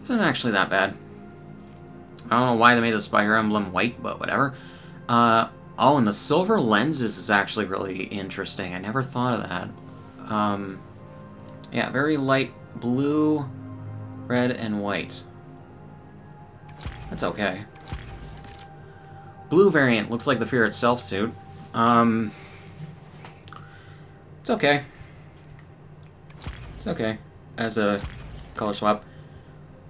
actually that bad. I don't know why they made the Spider Emblem white, but whatever. Oh, and the silver lenses is actually really interesting. I never thought of that. Yeah, very light blue, red, and white. That's okay. Blue variant looks like the Fear Itself suit. It's okay. It's okay. As a color swap.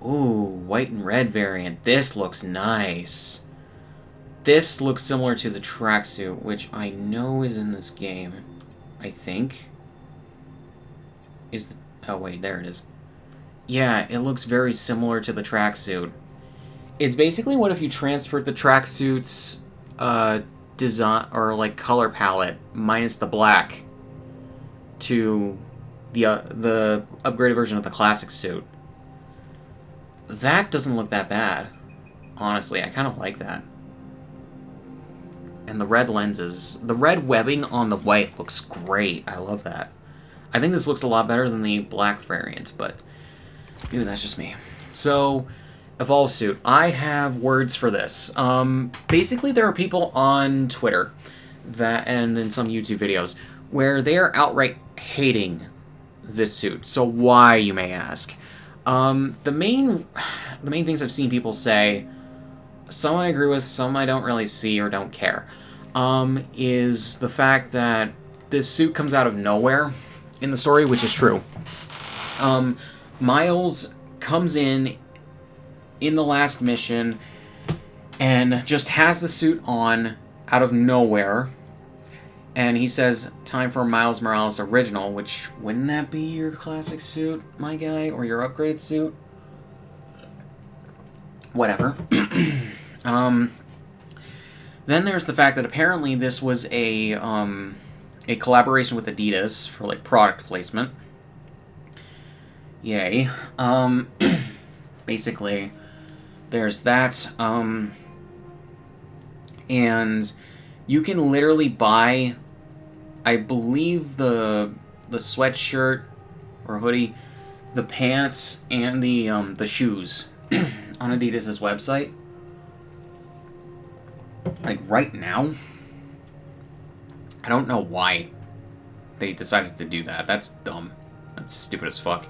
Ooh, white and red variant. This looks nice. This looks similar to the tracksuit, which I know is in this game. I think. Oh wait, there it is. Yeah, it looks very similar to the tracksuit. It's basically what if you transferred the tracksuit's design or like color palette minus the black to the upgraded version of the classic suit. That doesn't look that bad. Honestly, I kind of like that. And the red lenses, the red webbing on the white looks great. I love that. I think this looks a lot better than the black variant, but dude, that's just me. So, Evolve Suit. I have words for this. Basically, there are people on Twitter that, and in some YouTube videos, where they are outright hating this suit. So why, you may ask? The main things I've seen people say, some I agree with, some I don't really see or don't care, is the fact that this suit comes out of nowhere in the story, which is true. Miles comes in the last mission and just has the suit on out of nowhere, and he says, time for Miles Morales Original, which, wouldn't that be your classic suit, my guy, or your upgraded suit? Whatever. Then there's the fact that apparently this was a collaboration with Adidas for, like, product placement. Yay. Basically, there's that, and you can literally buy, I believe, the sweatshirt or hoodie, the pants, and the shoes on Adidas' website. Like, right now. I don't know why they decided to do that. That's dumb. That's stupid as fuck.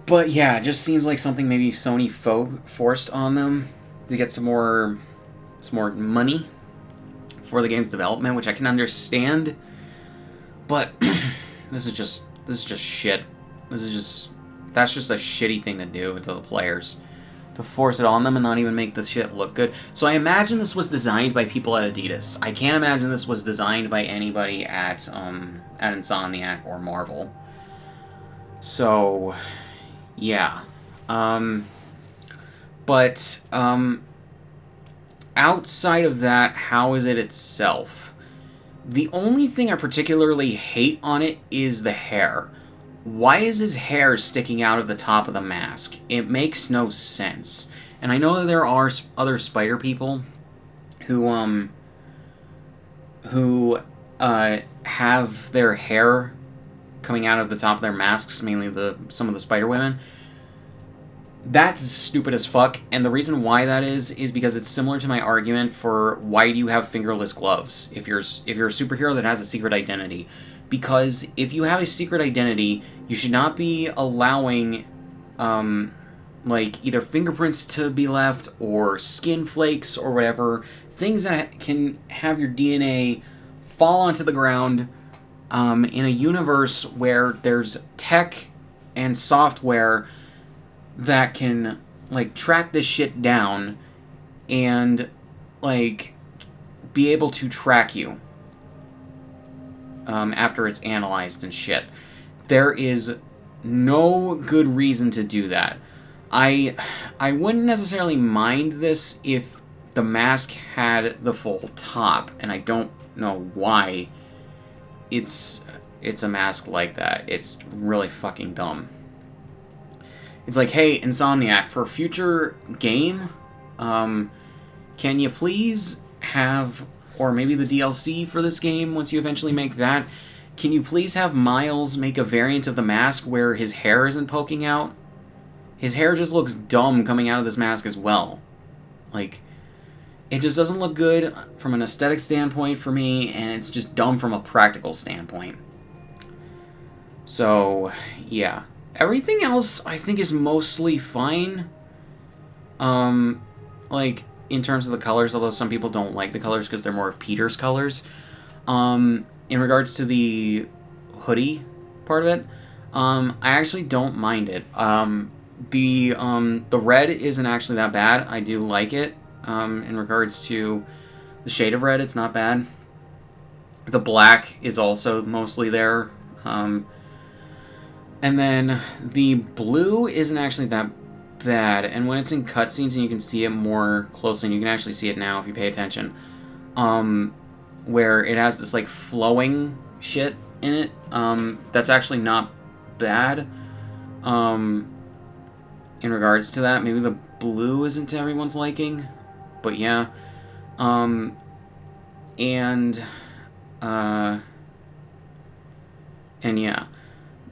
But yeah, it just seems like something maybe Sony forced on them to get some more money for the game's development, which I can understand. But this is just shit. That's just a shitty thing to do to the players, to force it on them and not even make the shit look good. So I imagine this was designed by people at Adidas. I can't imagine this was designed by anybody at Insomniac or Marvel. So yeah. But outside of that, how is it itself? The only thing I particularly hate on it is the hair. Why is his hair sticking out of the top of the mask? It makes no sense. And I know that there are other spider people who have their hair coming out of the top of their masks, mainly some of the Spider Women. That's stupid as fuck, and the reason why that is because it's similar to my argument for why do you have fingerless gloves if you're a superhero that has a secret identity. Because if you have a secret identity, you should not be allowing like either fingerprints to be left or skin flakes or whatever, things that can have your DNA fall onto the ground in a universe where there's tech and software that can, like, track this shit down and, like, be able to track you after it's analyzed and shit. There is no good reason to do that. I wouldn't necessarily mind this if the mask had the full top, and I don't know why it's a mask like that. It's really fucking dumb. It's like, hey, Insomniac, for a future game, can you please have, or maybe the DLC for this game, once you eventually make that, can you please have Miles make a variant of the mask where his hair isn't poking out? His hair just looks dumb coming out of this mask as well. Like, it just doesn't look good from an aesthetic standpoint for me, and it's just dumb from a practical standpoint. So, yeah. Everything else, I think, is mostly fine. Like, in terms of the colors, although some people don't like the colors because they're more of Peter's colors. In regards to the hoodie part of it, I actually don't mind it. The red isn't actually that bad. I do like it. in regards to the shade of red. It's not bad. The black is also mostly there. And then the blue isn't actually that bad. And when it's in cutscenes and you can see it more closely, and you can actually see it now if you pay attention, where it has this like flowing shit in it, that's actually not bad. In regards to that, maybe the blue isn't to everyone's liking, but yeah. And yeah.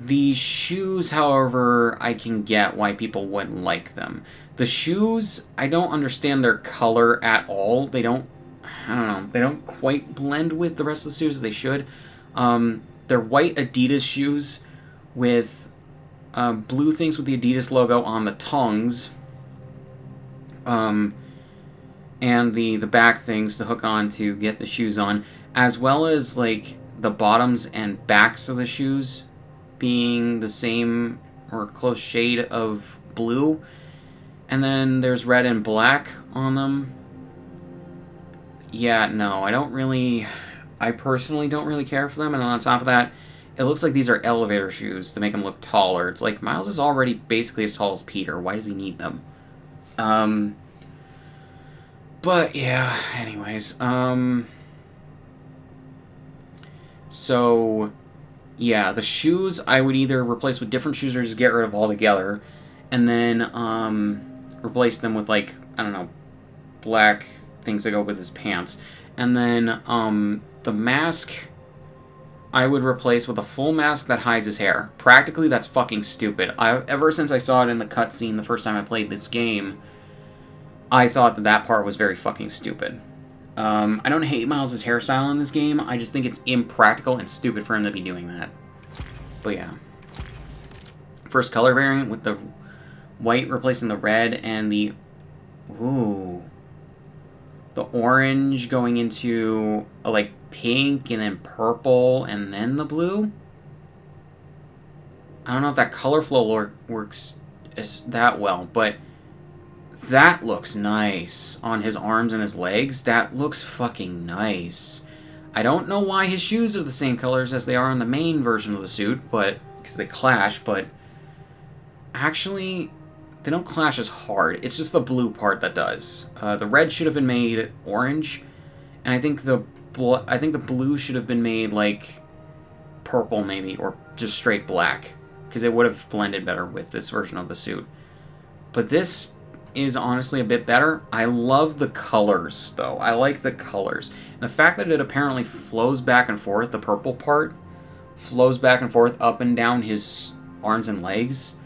The shoes, however, I can get why people wouldn't like them. The shoes, I don't understand their color at all. I don't know, they don't quite blend with the rest of the shoes as they should. They're white Adidas shoes with blue things with the Adidas logo on the tongues. And the back things to hook on to get the shoes on, as well as like the bottoms and backs of the shoes being the same or close shade of blue. And then there's red and black on them. Yeah, no, I personally don't really care for them. And on top of that, it looks like these are elevator shoes to make him look taller. It's like, Miles is already basically as tall as Peter. Why does he need them? But, yeah, anyways, so, yeah, the shoes I would either replace with different shoes or just get rid of altogether, and then, replace them with, like, I don't know, black things that go with his pants. And then, the mask I would replace with a full mask that hides his hair. Practically, that's fucking stupid. Ever since I saw it in the cutscene the first time I played this game, I thought that part was very fucking stupid. I don't hate Miles' hairstyle in this game, I just think it's impractical and stupid for him to be doing that. But yeah. First color variant with the white replacing the red and the... Ooh. The orange going into, like, pink and then purple and then the blue? I don't know if that color flow works that well, but... That looks nice on his arms and his legs. That looks fucking nice. I don't know why his shoes are the same colors as they are on the main version of the suit, but because they clash, but actually they don't clash as hard. It's just the blue part that does. The red should have been made orange, and I think the blue should have been made like purple maybe, or just straight black, because it would have blended better with this version of the suit. But this is honestly a bit better. I love the colors, though. I like the colors. And the fact that it apparently flows back and forth, the purple part, flows back and forth up and down his arms and legs,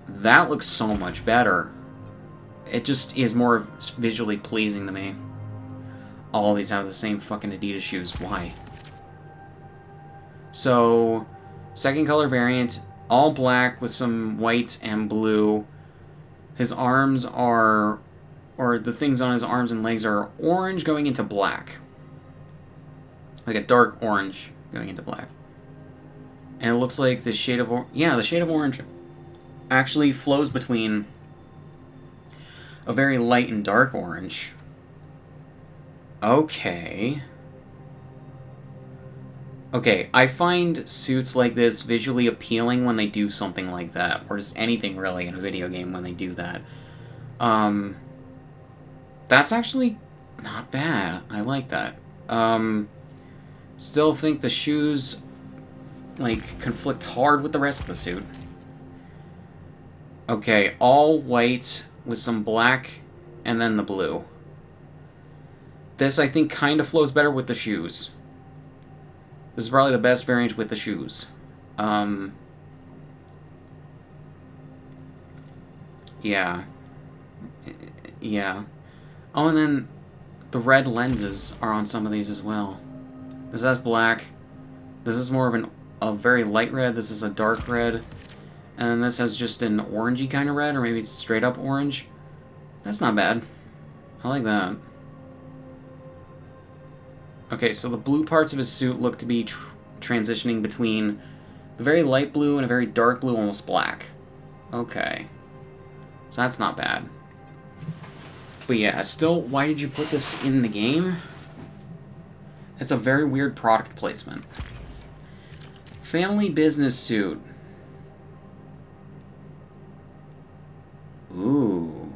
that looks so much better. It just is more visually pleasing to me. All these have the same fucking Adidas shoes. Why? So, second color variant, all black with some whites and blue. His arms are, or the things on his arms and legs are orange going into black. Like a dark orange going into black. And it looks like the shade of, the shade of orange actually flows between a very light and dark orange. Okay. Okay, I find suits like this visually appealing when they do something like that, or just anything really in a video game when they do that. That's actually not bad. I like that. Still think the shoes, like, conflict hard with the rest of the suit. Okay, all white with some black and then the blue. This, I think, kind of flows better with the shoes. This is probably the best variant with the shoes. Yeah. Yeah. Oh, and then the red lenses are on some of these as well. This has black. This is more of a very light red. This is a dark red. And then this has just an orangey kind of red, or maybe it's straight up orange. That's not bad. I like that. Okay, so the blue parts of his suit look to be transitioning between the very light blue and a very dark blue, almost black. Okay. So that's not bad. But yeah, still, why did you put this in the game? It's a very weird product placement. Family business suit. Ooh.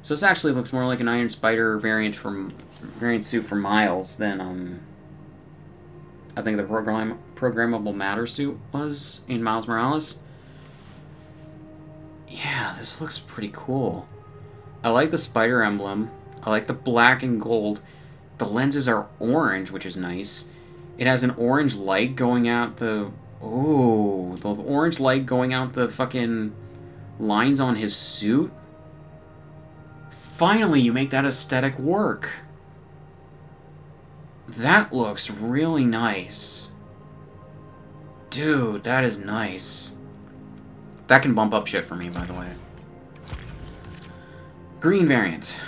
So this actually looks more like an Iron Spider variant suit for Miles than I think the programmable matter suit was in Miles Morales. Yeah, this looks pretty cool. I like the spider emblem. I like the black and gold. The lenses are orange, which is nice. It has an orange light going out the... Oh, the orange light going out the fucking lines on his suit. Finally, you make that aesthetic work. That looks really nice. Dude, that is nice. That can bump up shit for me, by the way. Green variant.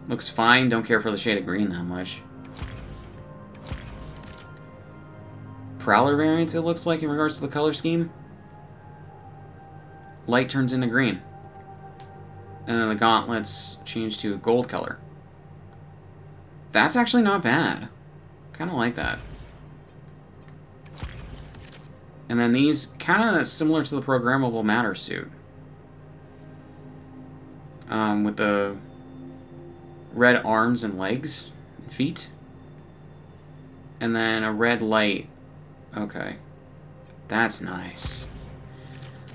Looks fine. Don't care for the shade of green that much. Prowler variant, it looks like, in regards to the color scheme. Light turns into green. And then the gauntlets change to gold color. That's actually not bad. Kind of like that. And then these, kind of similar to the programmable matter suit. With the red arms and legs and feet. And then a red light. Okay. That's nice.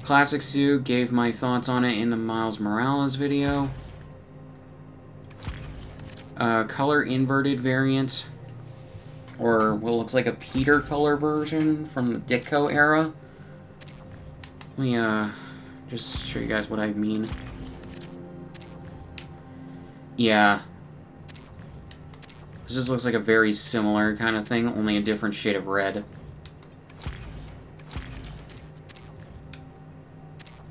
Classic suit, gave my thoughts on it in the Miles Morales video. Color inverted variant. Or what looks like a Peter color version from the Ditko era. Let me just show you guys what I mean. Yeah. This just looks like a very similar kind of thing, only a different shade of red.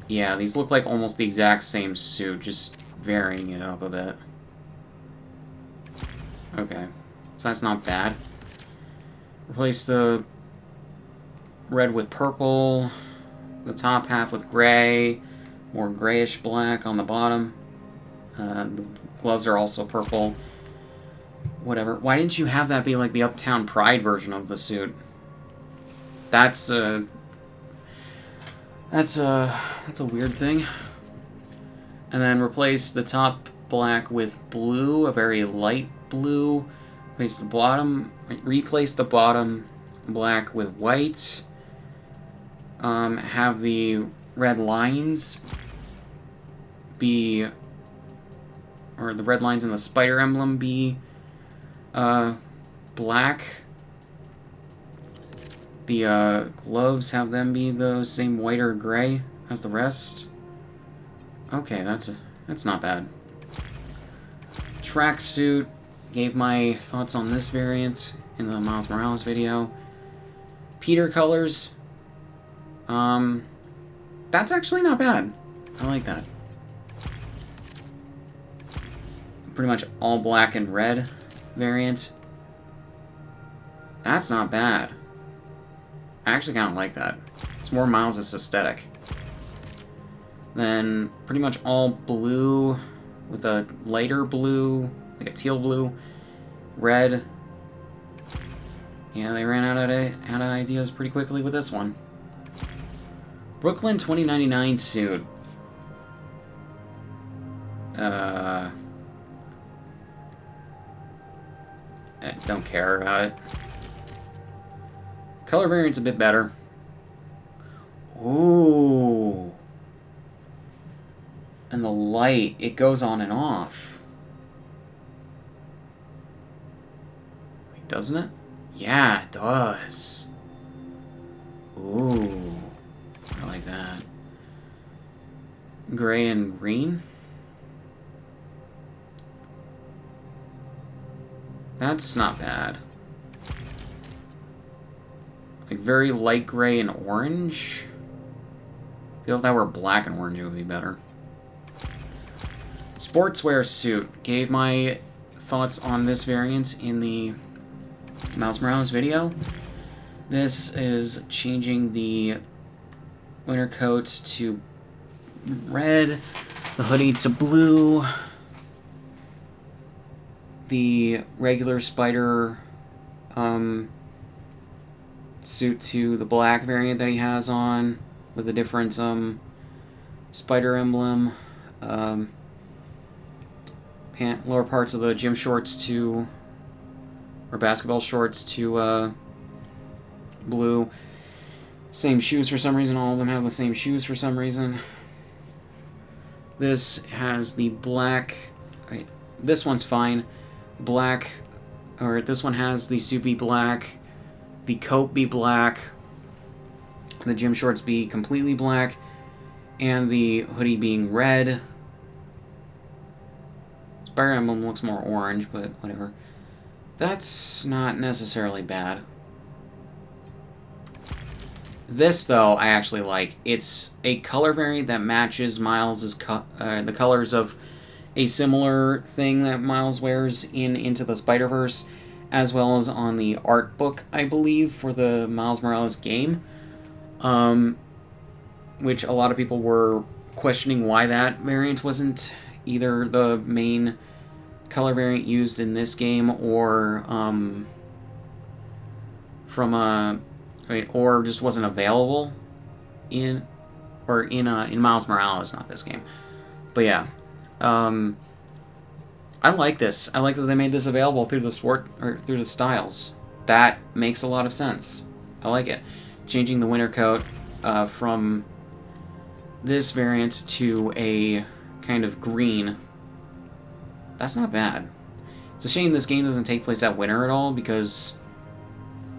Yeah, these look like almost the exact same suit, just varying it up a bit. Okay, so that's not bad. Replace the red with purple, the top half with gray, more grayish black on the bottom. The gloves are also purple. Whatever. Why didn't you have that be like the Uptown Pride version of the suit? That's a weird thing. And then replace the top black with blue, a very light blue. Replace the bottom black with white. Have the red lines be, or the red lines in the spider emblem be black. The gloves, have them be the same white or gray as the rest. Okay, that's not bad. Tracksuit, gave my thoughts on this variant in the Miles Morales video. Peter colors. That's actually not bad. I like that. Pretty much all black and red variant. That's not bad. I actually kind of like that. It's more Miles' aesthetic. Then pretty much all blue with a lighter blue, like a teal blue, red. Yeah, they ran out of ideas pretty quickly with this one. Brooklyn 2099 suit. I don't care about it. Color variant's a bit better. Ooh. And the light, it goes on and off. Wait, doesn't it? Yeah, it does. Ooh. I like that. Gray and green. That's not bad. Like very light gray and orange. I feel if that were black and orange, it would be better. Sportswear suit. Gave my thoughts on this variant in the Miles Morales video. This is changing the winter coat to red the hoodie to blue. The regular spider suit to the black variant that he has on, with a different spider emblem. Lower parts of the gym shorts to, or basketball shorts to blue. Same shoes for some reason. All of them have the same shoes for some reason. This has the black. Wait, this one's fine. Black, or this one has the suit be black, the coat be black, the gym shorts be completely black, and the hoodie being red. Spider Emblem looks more orange, but whatever. That's not necessarily bad. This, though, I actually like. It's a color variant that matches Miles's the colors of a similar thing that Miles wears in Into the Spider-Verse, as well as on the art book, I believe, for the Miles Morales game. Which a lot of people were questioning why that variant wasn't either the main color variant used in this game, or or just wasn't available in Miles Morales, not this game. But yeah, I like this. I like that they made this available through the styles. That makes a lot of sense. I like it. Changing the winter coat from this variant to a kind of green. That's not bad. It's a shame this game doesn't take place at winter at all, because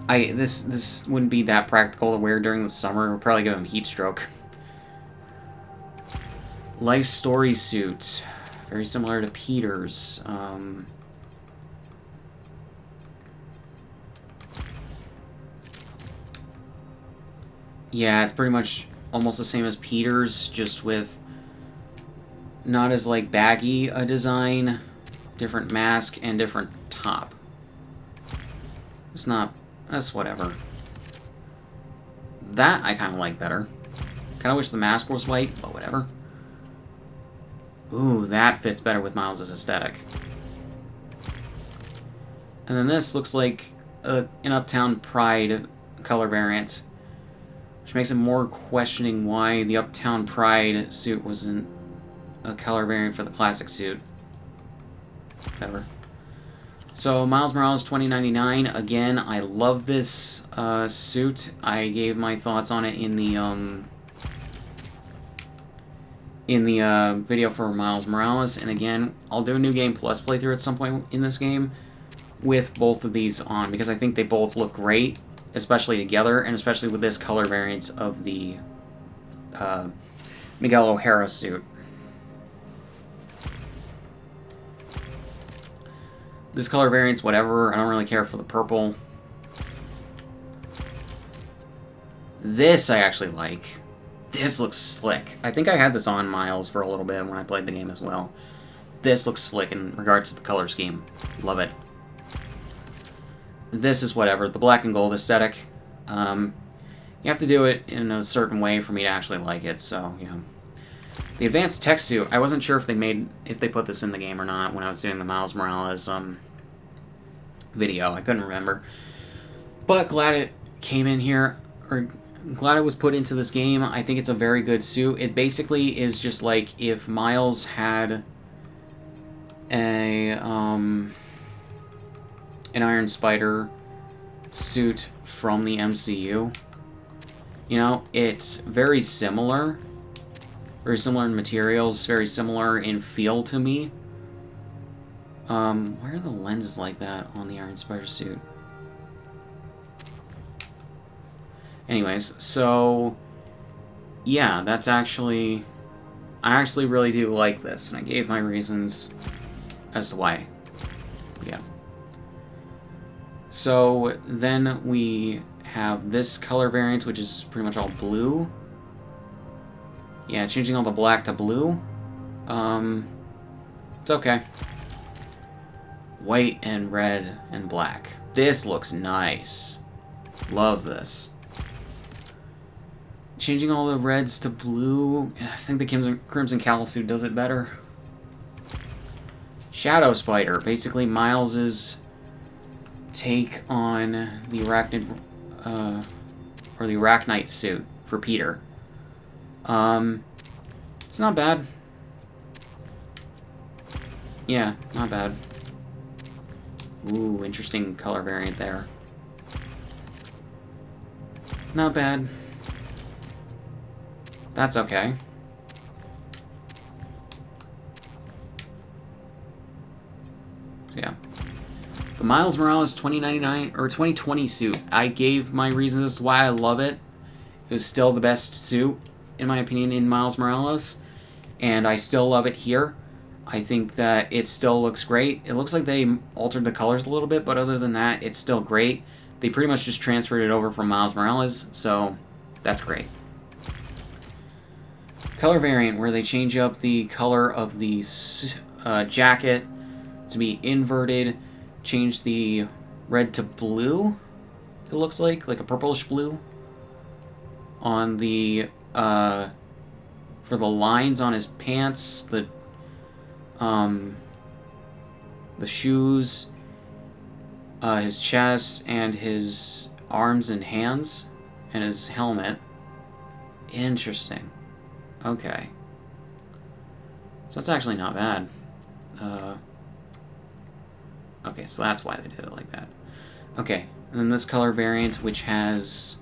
this wouldn't be that practical to wear during the summer. It would probably give him heat stroke. Life story suit. Very similar to Peter's. Yeah, it's pretty much almost the same as Peter's, just with not as, like, baggy a design, different mask, and different top. It's not... that's whatever. That I kind of like better. Kind of wish the mask was white, but whatever. Ooh, that fits better with Miles' aesthetic. And then this looks like an Uptown Pride color variant, which makes it more questioning why the Uptown Pride suit wasn't a color variant for the classic suit. Whatever. So, Miles Morales 2099, again, I love this suit. I gave my thoughts on it in the video for Miles Morales, and again, I'll do a New Game Plus playthrough at some point in this game with both of these on, because I think they both look great, especially together, and especially with this color variant of the Miguel O'Hara suit. This color variant's whatever, I don't really care for the purple. This I actually like. This looks slick. I think I had this on Miles for a little bit when I played the game as well. This looks slick in regards to the color scheme. Love it. This is whatever. The black and gold aesthetic. You have to do it in a certain way for me to actually like it, so, you know. The advanced tech suit, I wasn't sure if they put this in the game or not when I was doing the Miles Morales video. I couldn't remember. But glad it came in here, or glad it was put into this game. I think it's a very good suit. It basically is just like if Miles had an Iron Spider suit from the MCU. You know, it's very similar. Very similar in materials, very similar in feel to me. Where are the lenses like that on the Iron Spider suit? Anyways, so yeah, that's actually... I actually really do like this, and I gave my reasons as to why. Yeah. So then we have this color variant, which is pretty much all blue. Yeah, changing all the black to blue. It's okay. White and red and black. This looks nice. Love this. Changing all the reds to blue. I think the Crimson Cowl suit does it better. Shadow Spider. Basically, Miles's take on the Arachnid, or the Arachnite suit for Peter. It's not bad. Yeah, not bad. Ooh, interesting color variant there. Not bad. That's okay. Yeah. The Miles Morales 2099 or 2020 suit. I gave my reasons as to why I love it. It was still the best suit, in my opinion, in Miles Morales. And I still love it here. I think that it still looks great. It looks like they altered the colors a little bit, but other than that, it's still great. They pretty much just transferred it over from Miles Morales, so that's great. Color variant, where they change up the color of the jacket to be inverted, change the red to blue, it looks like a purplish blue, on the, for the lines on his pants, the shoes, his chest, and his arms and hands, and his helmet. Interesting. Okay. So that's actually not bad. Okay, so that's why they did it like that. Okay, and then this color variant, which has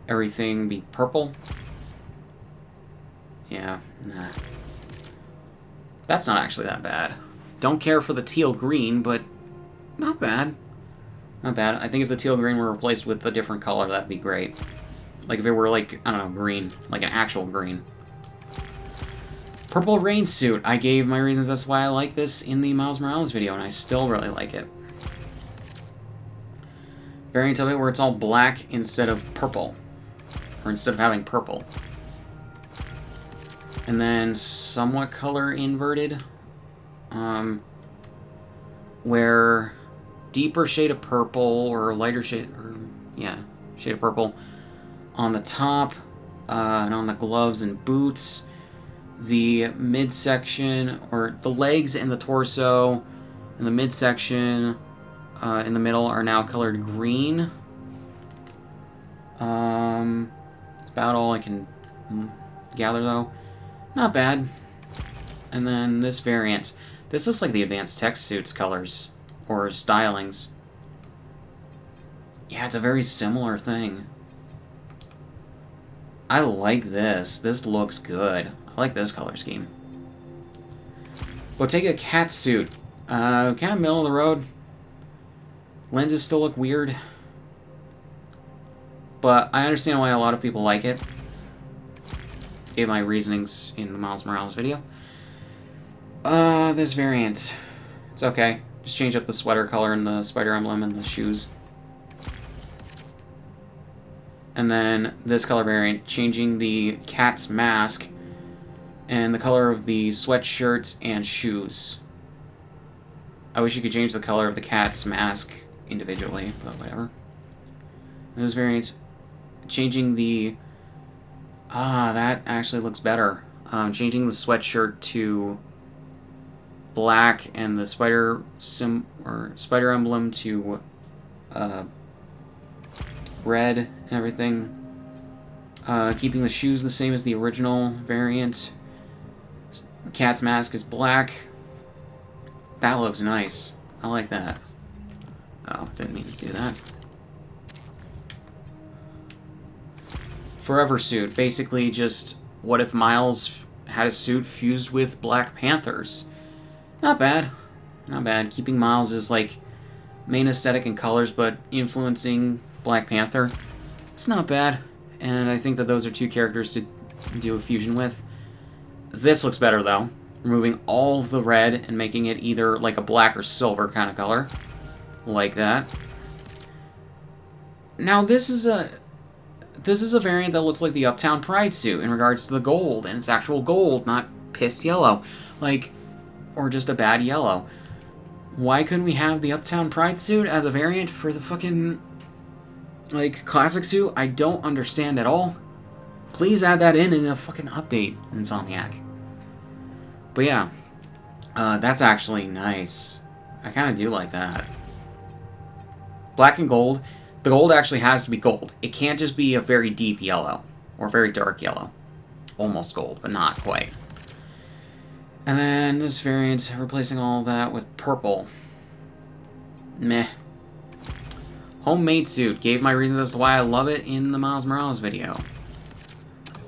everything be purple. Yeah, nah. That's not actually that bad. Don't care for the teal green, but not bad. Not bad. I think if the teal green were replaced with a different color, that'd be great. Like if it were like, I don't know, green. Like an actual green. Purple Rain suit. I gave my reasons as to why I like this in the Miles Morales video, and I still really like it. Variant of it where it's all black instead of purple. Or instead of having purple. And then somewhat color inverted. Where deeper shade of purple or lighter shade, shade of purple on the top, and on the gloves and boots. The midsection, or the legs and the torso, and the midsection in the middle are now colored green. That's about all I can gather, though. Not bad. And then this variant. This looks like the Advanced Tech Suits colors, or stylings. Yeah, it's a very similar thing. I like this. This looks good. I like this color scheme. Bottega Cat suit. Kind of middle of the road. Lenses still look weird. But I understand why a lot of people like it. Gave my reasonings in the Miles Morales video. This variant. It's okay. Just change up the sweater color and the spider emblem and the shoes. And then this color variant, changing the cat's mask and the color of the sweatshirt and shoes. I wish you could change the color of the cat's mask individually, but whatever. This variant, changing the... that actually looks better. Changing the sweatshirt to black and the spider emblem to red and everything. Keeping the shoes the same as the original variant. The cat's mask is black. That looks nice. I like that. Oh, didn't mean to do that. Forever suit. Basically just, what if Miles had a suit fused with Black Panther's? Not bad. Not bad. Keeping Miles' as, like, main aesthetic and colors, but influencing Black Panther. It's not bad. And I think that those are two characters to do a fusion with. This looks better, though. Removing all of the red and making it either like a black or silver kind of color. Like that. Now, this is a variant that looks like the Uptown Pride suit in regards to the gold. And it's actual gold, not piss yellow. Like, or just a bad yellow. Why couldn't we have the Uptown Pride suit as a variant for the fucking, like, classic suit? I don't understand at all. Please add that in a fucking update, Insomniac. But yeah, that's actually nice. I kind of do like that. Black and gold. The gold actually has to be gold. It can't just be a very deep yellow or very dark yellow. Almost gold, but not quite. And then this variant, replacing all that with purple. Meh. Homemade suit. Gave my reasons as to why I love it in the Miles Morales video.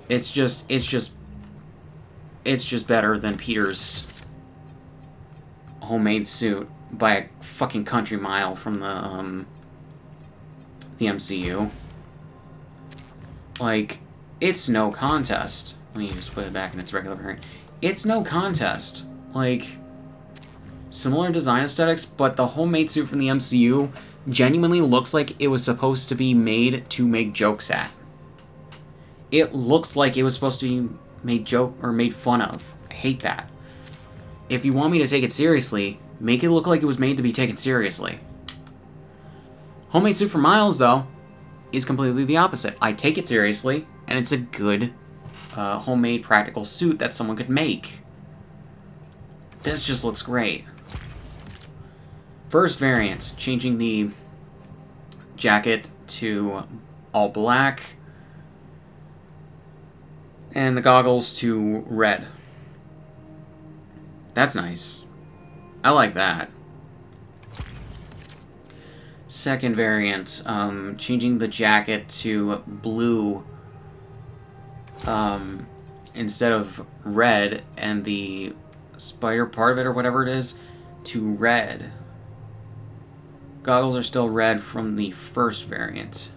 It's just better than Peter's homemade suit by a fucking country mile from the MCU. Like, it's no contest. Let me just put it back in its regular variant. It's no contest. Like, similar design aesthetics, but the homemade suit from the MCU genuinely looks like it was supposed to be made to make jokes at. It looks like it was supposed to be made fun of. I hate that. If you want me to take it seriously, make it look like it was made to be taken seriously. Homemade suit for Miles, though, is completely the opposite. I take it seriously, and it's a good homemade practical suit that someone could make. This just looks great. First variant, changing the jacket to all black, and the goggles to red. That's nice. I like that. Second variant, changing the jacket to blue instead of red, and the spider part of it, or whatever it is, to red. Goggles are still red from the first variant.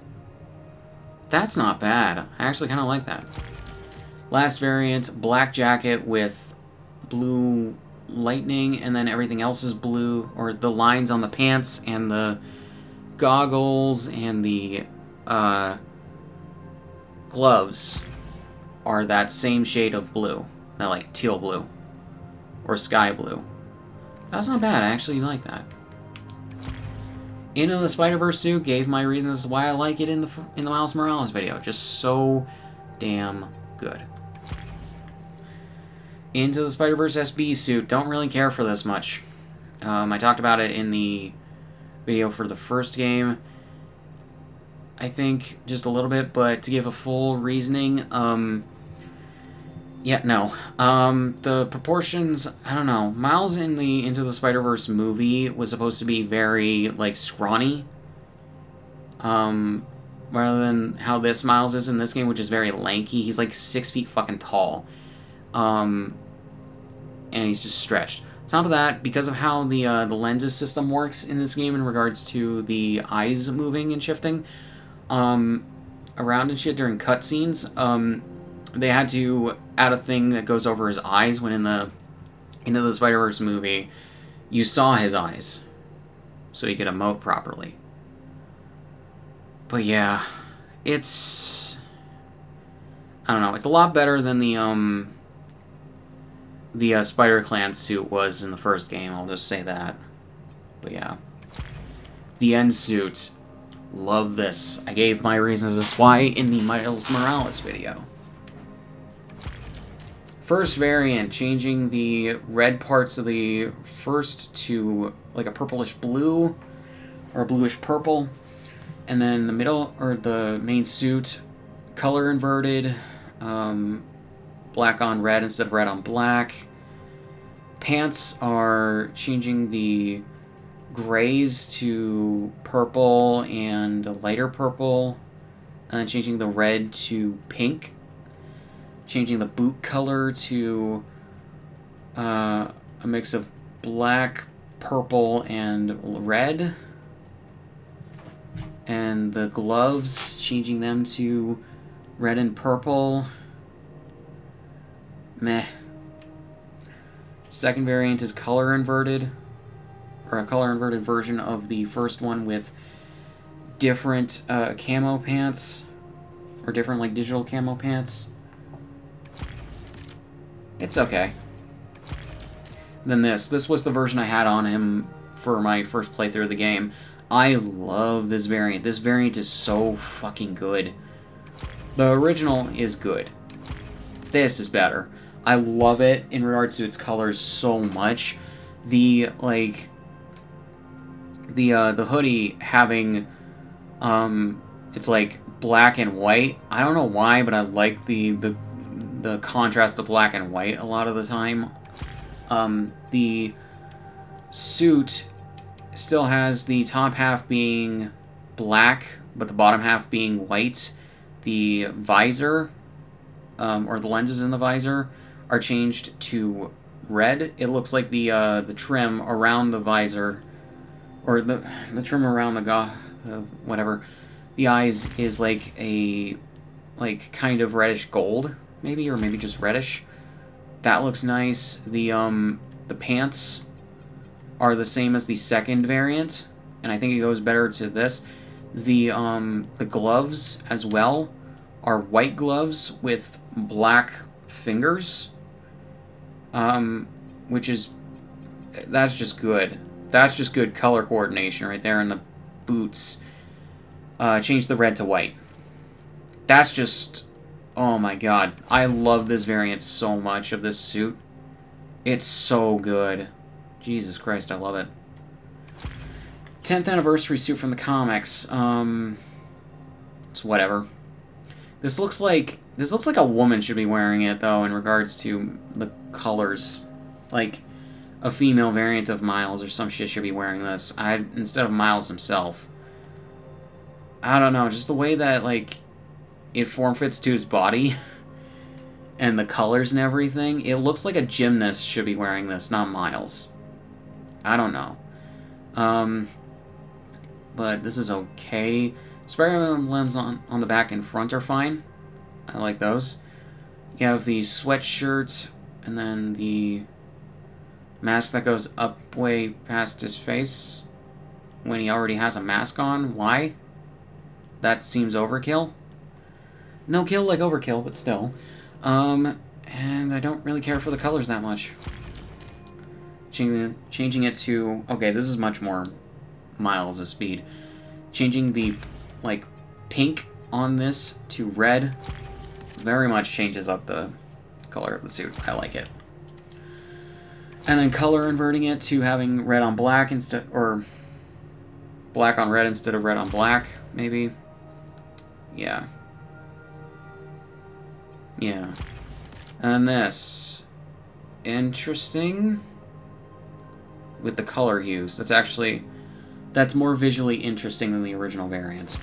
That's not bad. I actually kind of like that. Last variant, black jacket with blue lightning, and then everything else is blue, or the lines on the pants and the goggles and the gloves are that same shade of blue. That, like, teal blue or sky blue. That's not bad. I actually like that. Into the Spider-Verse suit, gave my reasons why I like it in the Miles Morales video. Just so damn good. Into the Spider-Verse SB suit, don't really care for this much. I talked about it in the video for the first game, I think, just a little bit, but to give a full reasoning, yeah, no. The proportions, I don't know. Miles in the Into the Spider-Verse movie was supposed to be very, like, scrawny, rather than how this Miles is in this game, which is very lanky. He's, like, 6 feet fucking tall, and he's just stretched. On top of that, because of how the lenses system works in this game in regards to the eyes moving and shifting around and shit during cutscenes, they had to add a thing that goes over his eyes when in the Into the Spider-Verse movie, you saw his eyes, so he could emote properly. But yeah, it's... I don't know, it's a lot better than the Spider-Clan suit was in the first game, I'll just say that. But yeah. The end suit. Love this. I gave my reasons as why in the Miles Morales video. First variant, changing the red parts of the first to like a purplish blue, or a bluish purple. And then the middle, or the main suit, color inverted, black on red instead of red on black. Pants are changing the grays to purple and a lighter purple, and then changing the red to pink. Changing the boot color to a mix of black, purple, and red. And the gloves, changing them to red and purple. Meh. Second variant is color inverted, or a color inverted version of the first one with different camo pants, or different like digital camo pants. It's okay. Then this was the version I had on him for my first playthrough of the game. I love this variant. This variant is so fucking good. The original is good. This is better. I love it in regards to its colors so much. The hoodie having it's like black and white. I don't know why, but I like the contrast of black and white a lot of the time. The suit still has the top half being black, but the bottom half being white. The visor, or the lenses in the visor, are changed to red. It looks like the trim around the visor, or the trim around the whatever, the eyes is like a kind of reddish gold, maybe, or maybe just reddish. That looks nice. The pants are the same as the second variant, and I think it goes better to this. The gloves as well are white gloves with black fingers, which is, that's just good. That's just good color coordination right there. And the boots, change the red to white. That's just, oh my god. I love this variant so much of this suit. It's so good. Jesus Christ, I love it. 10th anniversary suit from the comics. It's whatever. This looks like a woman should be wearing it, though, in regards to the colors. Like, a female variant of Miles or some shit should be wearing this. Instead of Miles himself. I don't know, just the way that, like, it form-fits to his body. And the colors and everything. It looks like a gymnast should be wearing this, not Miles. I don't know. But this is okay. Spider-Man emblems on the back and front are fine. I like those. You have the sweatshirt, and then the mask that goes up way past his face when he already has a mask on. Why? That seems overkill. No kill like overkill, but still. And I don't really care for the colors that much. Changing it to... Okay, this is much more Miles' speed. Changing the, like, pink on this to red very much changes up the color of the suit. I like it. And then color inverting it to having red on black instead, or black on red instead of red on black, maybe. Yeah. Yeah. And this. Interesting. With the color use. That's more visually interesting than the original variant.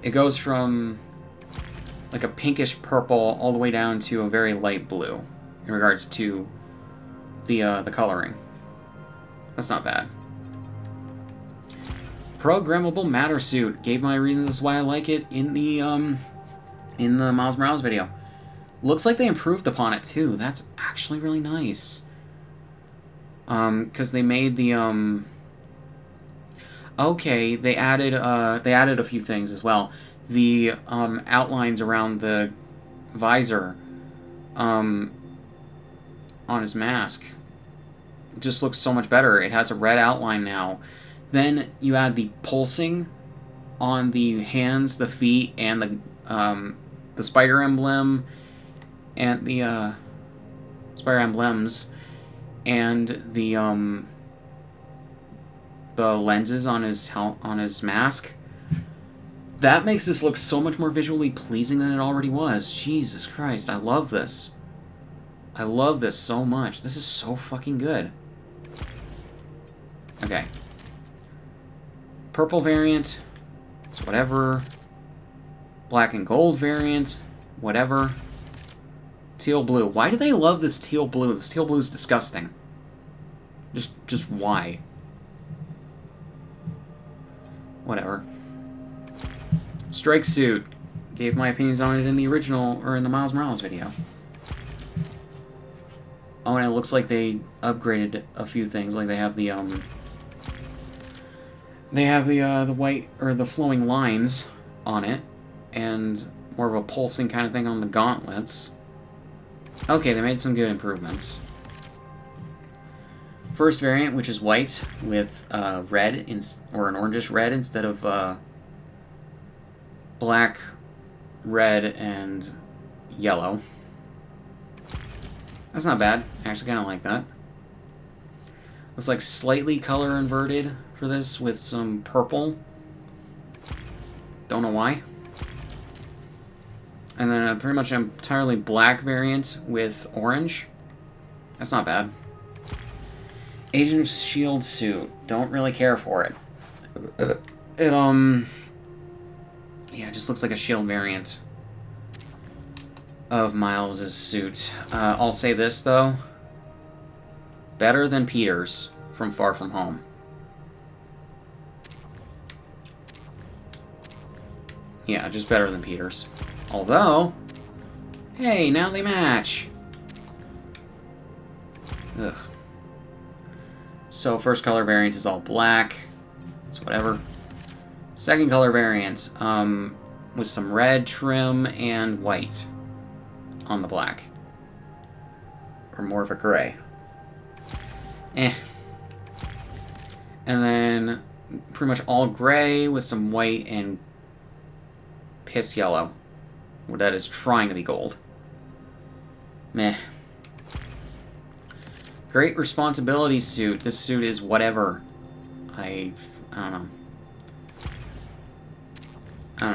It goes from like a pinkish purple all the way down to a very light blue in regards to the coloring. That's not bad. Programmable matter suit. Gave my reasons why I like it in the Miles Morales video. Looks like they improved upon it too. That's actually really nice. Because they made the okay, they added a few things as well. The outlines around the visor on his mask just looks so much better. It has a red outline now. Then you add the pulsing on the hands, the feet, and the spider emblem, and the spider emblems, and the lenses on his mask. That makes this look so much more visually pleasing than it already was. Jesus Christ, I love this. I love this so much. This is so fucking good. Okay. Purple variant. It's whatever. Black and gold variant. Whatever. Teal blue. Why do they love this teal blue? This teal blue is disgusting. Just why? Whatever. Strike suit. Gave my opinions on it in the original, or in the Miles Morales video. Oh, and it looks like they upgraded a few things. Like they have the white, or the flowing lines on it, and more of a pulsing kind of thing on the gauntlets. Okay, they made some good improvements. First variant, which is white with red, or an orangish red instead of black red and yellow. That's not bad. I actually kind of like that. Looks like slightly color inverted for this with some purple. Don't know why. And then pretty much an entirely black variant with orange. That's not bad. Agent of S.H.I.E.L.D. suit. Don't really care for it. It, yeah, it just looks like a S.H.I.E.L.D. variant of Miles' suit. I'll say this, though. Better than Peter's from Far From Home. Yeah, just better than Peter's. Although, hey, now they match. Ugh. So, first color variant is all black. It's whatever. Second color variant, with some red trim and white on the black. Or more of a gray. Eh. And then pretty much all gray with some white and piss yellow. Well, that is trying to be gold. Meh. Great responsibility suit. This suit is whatever. I don't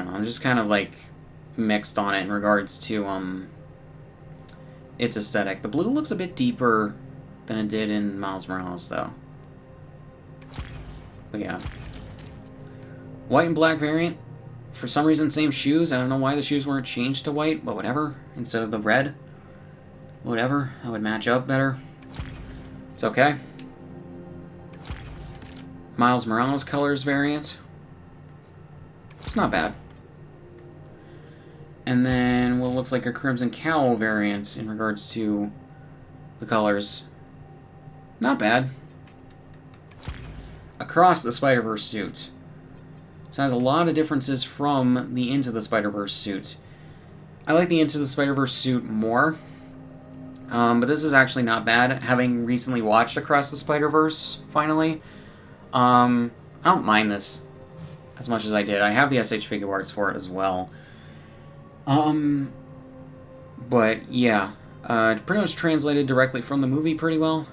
know. I'm just kind of like mixed on it in regards to its aesthetic. The blue looks a bit deeper than it did in Miles Morales, though. But yeah. White and black variant. For some reason, same shoes. I don't know why the shoes weren't changed to white, but whatever. Instead of the red. Whatever. That would match up better. It's okay. Miles Morales colors variant. It's not bad. And then what looks like a Crimson Cowl variant in regards to the colors. Not bad. Across the Spider-Verse suit. So it has a lot of differences from the Into the Spider-Verse suit. I like the Into the Spider-Verse suit more. But this is actually not bad. Having recently watched Across the Spider-Verse, finally, I don't mind this as much as I did. I have the SH figure arts for it as well. But yeah, pretty much translated directly from the movie pretty well.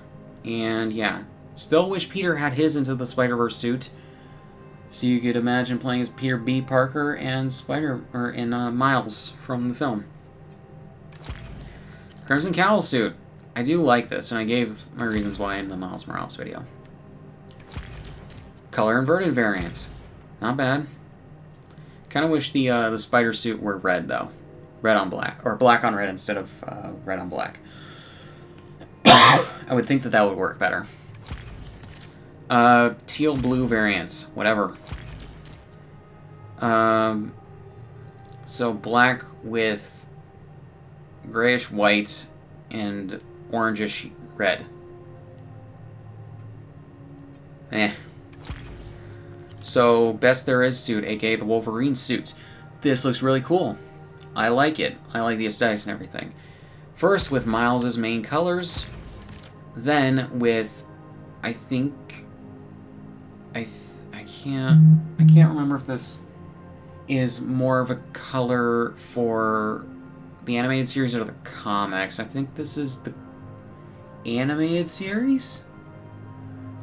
And yeah, still wish Peter had his Into the Spider-Verse suit, so you could imagine playing as Peter B. Parker and Miles from the film. Crimson Cowl suit. I do like this, and I gave my reasons why in the Miles Morales video. Color inverted variants. Not bad. Kind of wish the spider suit were red, though. Red on black. Or black on red instead of red on black. I would think that that would work better. Teal blue variants. Whatever. So black with grayish white and orangish red. Eh. So, Best There Is suit, aka the Wolverine suit. This looks really cool. I like it. I like the aesthetics and everything. First with Miles' main colors, then with, I think, I can't remember if this is more of a color for the animated series or the comics. I think this is the animated series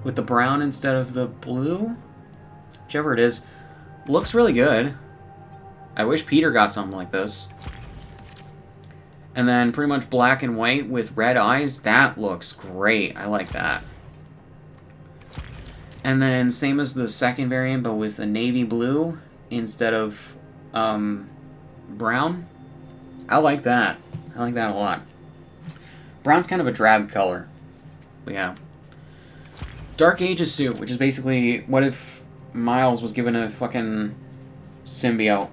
with the brown instead of the blue. Whichever it is, looks really good. I wish Peter got something like this. And then pretty much black and white with red eyes. That looks great. I like that. And then same as the second variant, but with a navy blue instead of brown. I like that. I like that a lot. Brown's kind of a drab color. But yeah. Dark Ages suit, which is basically what if Miles was given a fucking symbiote.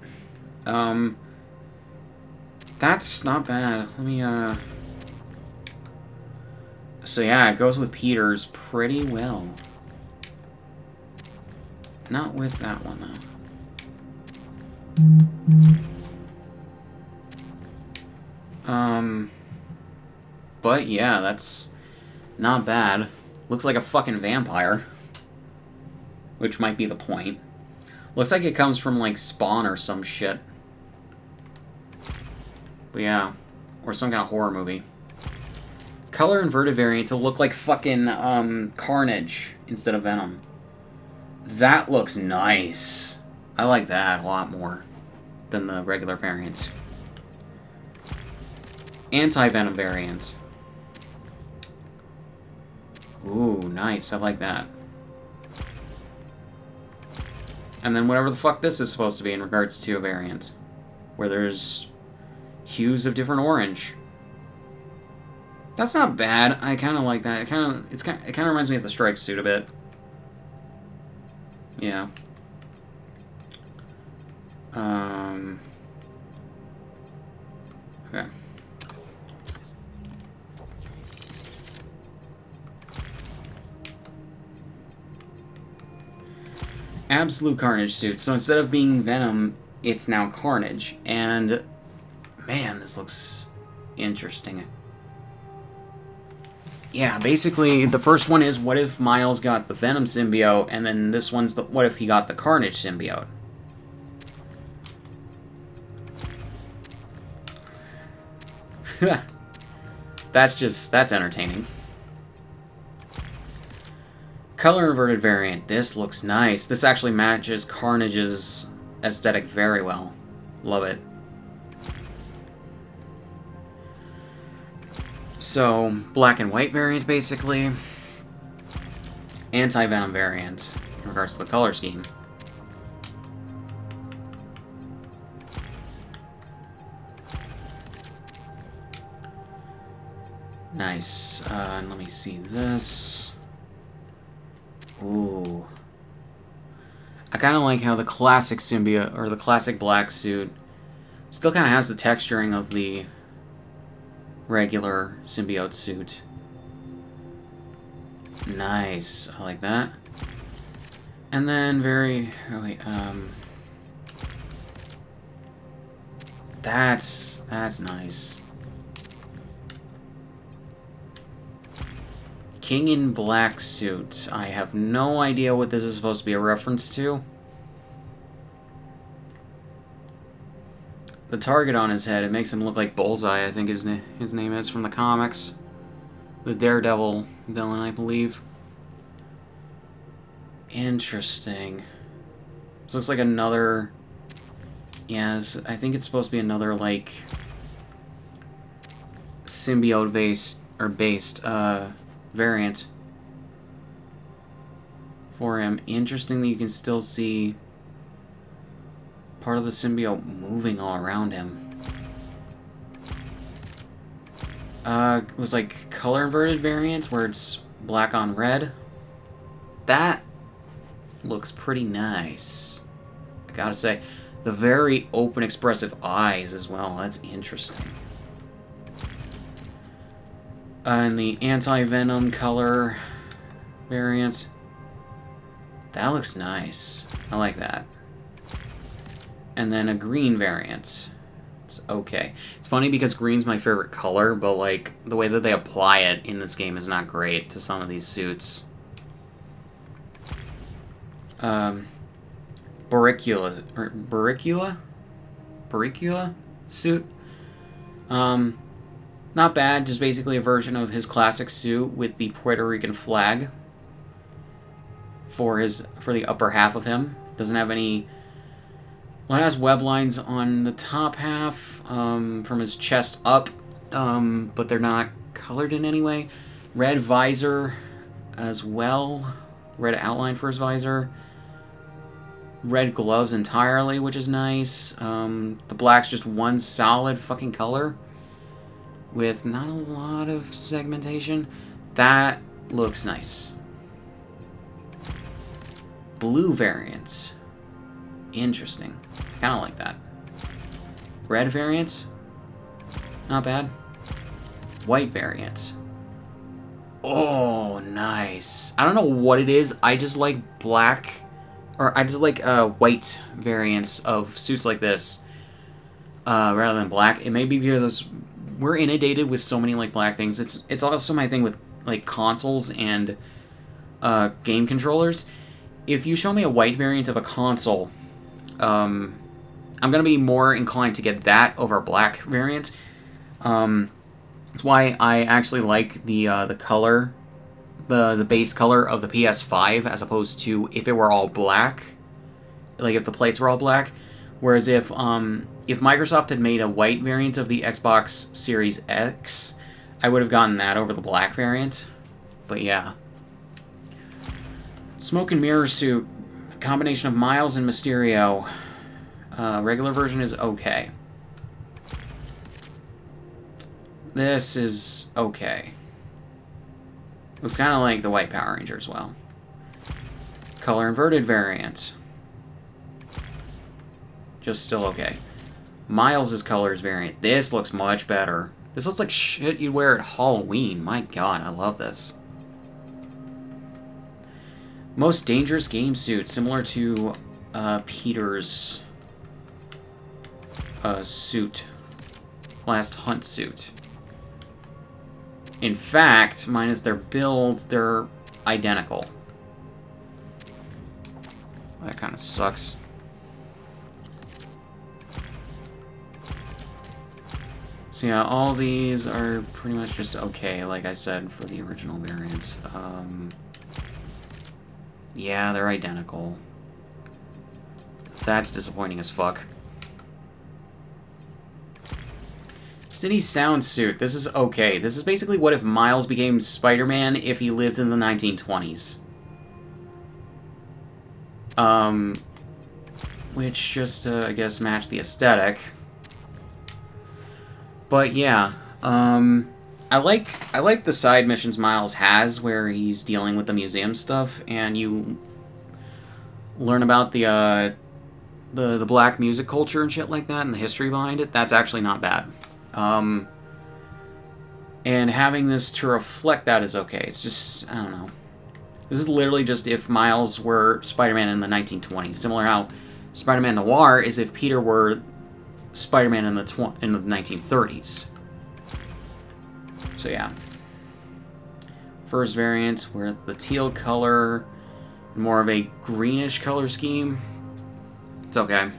That's not bad. Let me, So yeah, it goes with Peter's pretty well. Not with that one, though. But yeah, that's not bad. Looks like a fucking vampire. Which might be the point. Looks like it comes from, like, Spawn or some shit. But yeah. Or some kind of horror movie. Color inverted variant to look like fucking Carnage instead of Venom. That looks nice. I like that a lot more than the regular variants. Anti-Venom variants. Ooh, nice. I like that. And then whatever the fuck this is supposed to be in regards to a variant. Where there's hues of different orange. That's not bad. I kind of like that. It kind of reminds me of the strike suit a bit. Yeah. Okay. Absolute Carnage suit. So instead of being Venom, it's now Carnage. And, man, this looks interesting. Yeah, basically, the first one is, what if Miles got the Venom symbiote, and then this one's the, what if he got the Carnage symbiote? That's entertaining. Color inverted variant. This looks nice. This actually matches Carnage's aesthetic very well. Love it. So, black and white variant, basically. Anti-Venom variant, in regards to the color scheme. Nice. And let me see this. Ooh. I kind of like how the classic symbiote, or the classic black suit, still kind of has the texturing of the regular symbiote suit. Nice. I like that. And then that's nice. King in black suit. I have no idea what this is supposed to be a reference to. The target on his head, it makes him look like Bullseye, I think his name is, from the comics. The Daredevil villain, I believe. Interesting. This looks like another... Yes, I think it's supposed to be another, like... symbiote-based, or based, variant for him. Interesting that you can still see part of the symbiote moving all around him. It was like color inverted variants where it's black on red. That looks pretty nice. I gotta say, the very open expressive eyes as well. That's interesting. And the anti-Venom color variant. That looks nice. I like that. And then a green variant. It's okay. It's funny because green's my favorite color, but like the way that they apply it in this game is not great to some of these suits. Barricula suit. Not bad, just basically a version of his classic suit with the Puerto Rican flag for the upper half of him. Doesn't have any... Well, it has web lines on the top half, from his chest up, but they're not colored in any way. Red visor as well. Red outline for his visor. Red gloves entirely, which is nice. The black's just one solid fucking color with not a lot of segmentation. That looks nice. Blue variants. Interesting. I kind of like that. Red variants. Not bad. White variants. Oh, nice. I don't know what it is. I just like black... Or I just like white variants of suits like this. Rather than black. It may be because we're inundated with so many like black things. It's also my thing with like consoles and game controllers. If you show me a white variant of a console, I'm gonna be more inclined to get that over a black variant, That's why I actually like the color, the base color of the PS5 as opposed to if it were all black, like if the plates were all black. Whereas if Microsoft had made a white variant of the Xbox Series X, I would have gotten that over the black variant. But yeah. Smoke and Mirror suit, combination of Miles and Mysterio. Regular version is okay. This is okay. Looks kind of like the White Power Ranger as well. Color inverted variant. Just still okay. Miles' colors variant. This looks much better. This looks like shit you'd wear at Halloween. My god, I love this. Most dangerous game suit, similar to Peter's suit. Last Hunt suit. In fact, minus their build, they're identical. That kind of sucks. So yeah, all these are pretty much just okay, like I said, for the original variants. Yeah, they're identical. That's disappointing as fuck. City Sound Suit. This is okay. This is basically what if Miles became Spider-Man if he lived in the 1920s. Which just, I guess, matched the aesthetic. But yeah, I like the side missions Miles has where he's dealing with the museum stuff and you learn about the black music culture and shit like that and the history behind it. That's actually not bad. And having this to reflect that is okay. It's just, I don't know. This is literally just if Miles were Spider-Man in the 1920s. Similar how Spider-Man Noir is if Peter were Spider-Man in the 1930s. So yeah. First variant, where the teal color, more of a greenish color scheme. It's okay.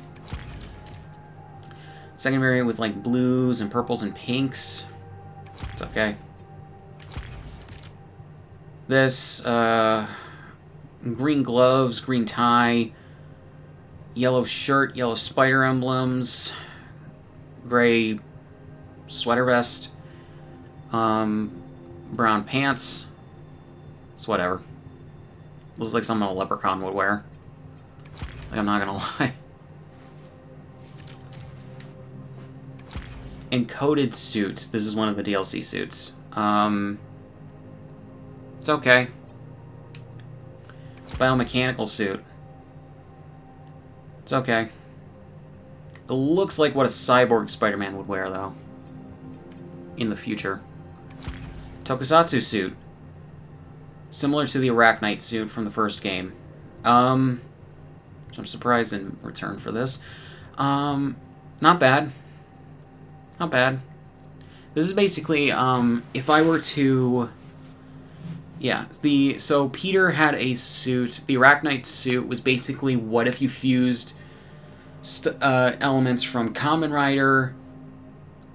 Second variant with like blues and purples and pinks. It's okay. This, green gloves, green tie, yellow shirt, yellow spider emblems, gray sweater vest, brown pants. It's whatever. Looks like something a leprechaun would wear. Like, I'm not gonna lie. Encoded suit. This is one of the DLC suits. It's okay. Biomechanical suit. It's okay. It looks like what a cyborg Spider-Man would wear, though. In the future. Tokusatsu suit. Similar to the Arachnite suit from the first game. Which I'm surprised in return for this. Not bad. Not bad. This is basically, if I were to... Yeah, so Peter had a suit. The Arachnite suit was basically what if you fused elements from Kamen Rider,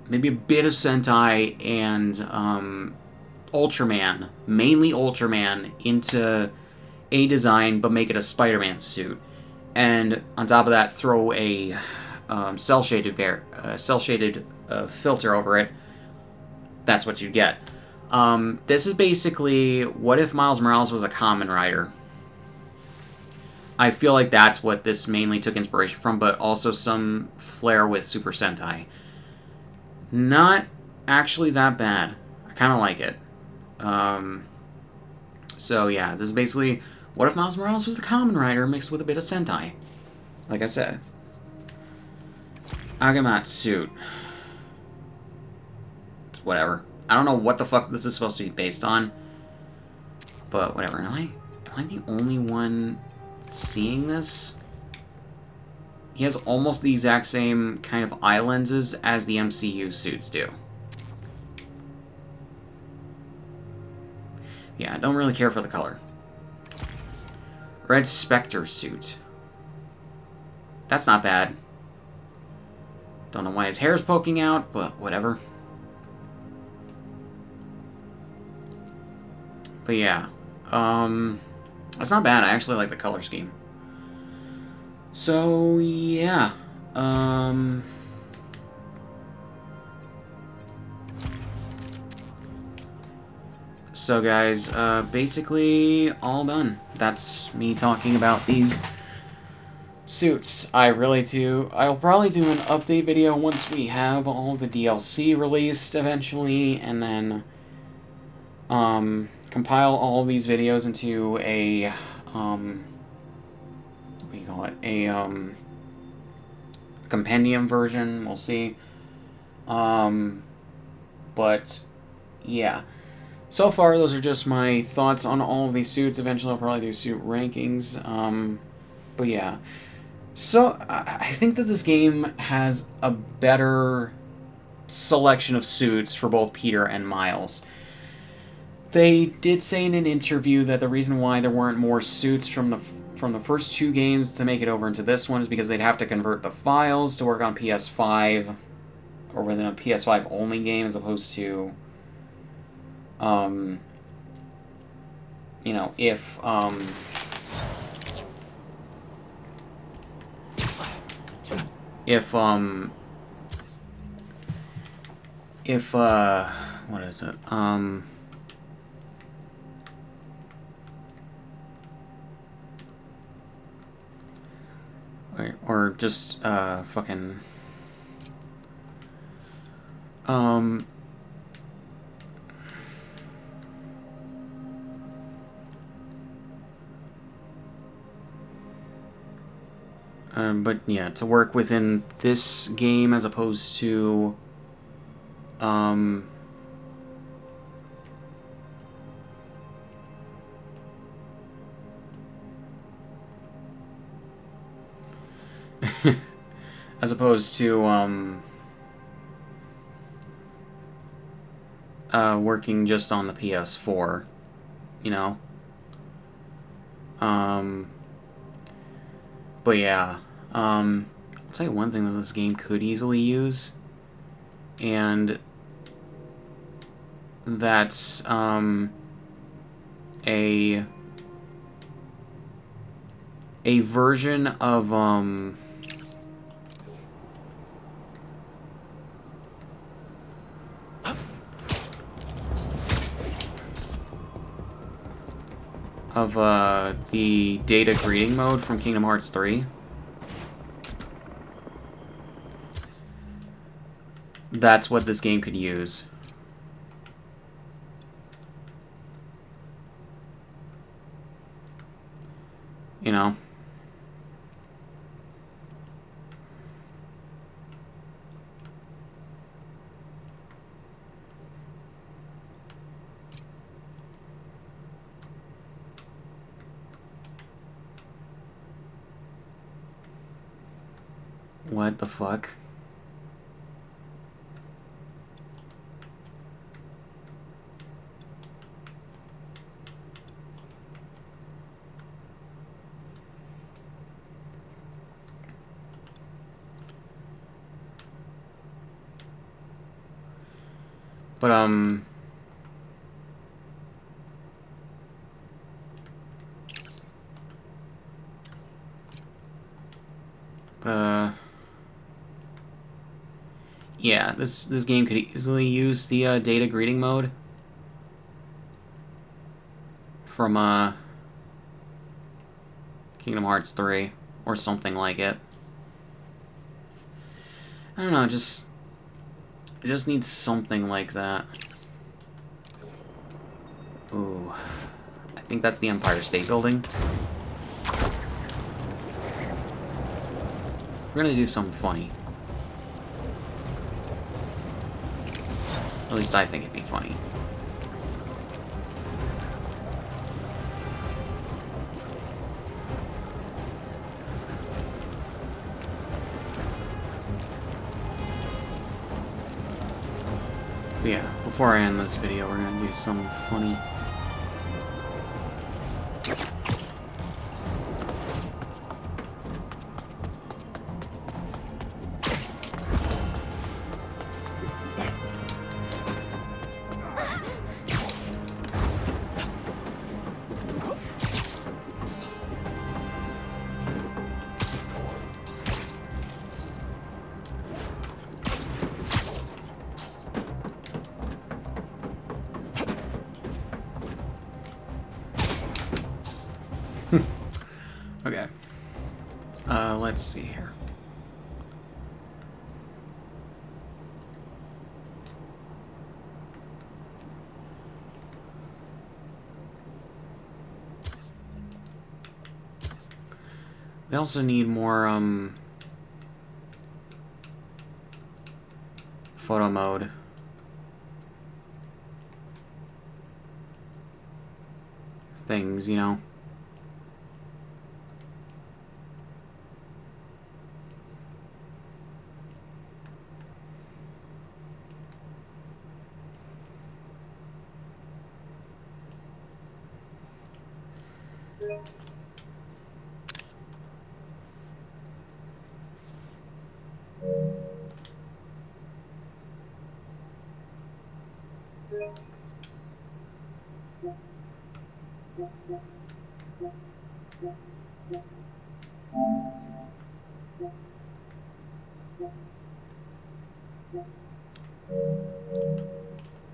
maybe a bit of Sentai, and Ultraman, mainly Ultraman, into a design, but make it a Spider-Man suit. And on top of that, throw a cel-shaded filter over it. That's what you get. This is basically, what if Miles Morales was a Kamen Rider? I feel like that's what this mainly took inspiration from, but also some flair with Super Sentai. Not actually that bad. I kind of like it. So yeah, this is basically, what if Miles Morales was a Kamen Rider mixed with a bit of Sentai? Like I said. Agamat suit. It's whatever. I don't know what the fuck this is supposed to be based on. But whatever. Am I the only one seeing this? He has almost the exact same kind of eye lenses as the MCU suits do. Yeah, I don't really care for the color. Red Spectre suit. That's not bad. Don't know why his hair's poking out, but whatever. But yeah, that's not bad. I actually like the color scheme. So yeah, so guys, basically all done. That's me talking about these suits. I'll probably do an update video once we have all the DLC released eventually, and then compile all these videos into a what do you call it? A compendium version. We'll see. But yeah. So far, those are just my thoughts on all of these suits. Eventually, I'll probably do suit rankings. But yeah. So, I think that this game has a better selection of suits for both Peter and Miles. They did say in an interview that the reason why there weren't more suits from the first two games to make it over into this one is because they'd have to convert the files to work on PS5, or within a PS5 only game, as opposed to, you know, if what is it? Or just, fucking, but yeah, to work within this game as opposed to, as opposed to, working just on the PS4, you know? But yeah, I'll tell you one thing that this game could easily use, and that's, a version of, the data greeting mode from Kingdom Hearts 3. That's what this game could use. You know? What the fuck? But, yeah, this game could easily use the data greeting mode from Kingdom Hearts 3 or something like it. I don't know, it just needs something like that. Ooh, I think that's the Empire State Building. We're gonna do something funny. At least I think it'd be funny. But yeah, before I end this video, we're gonna do something funny. let's see here. We also need more, photo mode. Things, you know?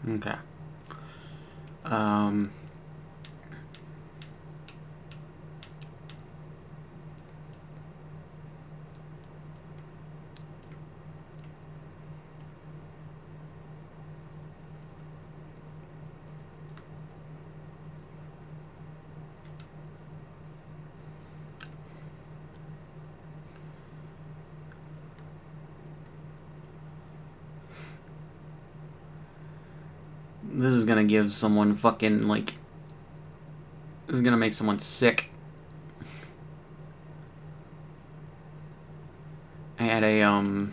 Okay. This is gonna give someone fucking, like... This is gonna make someone sick. I had a, I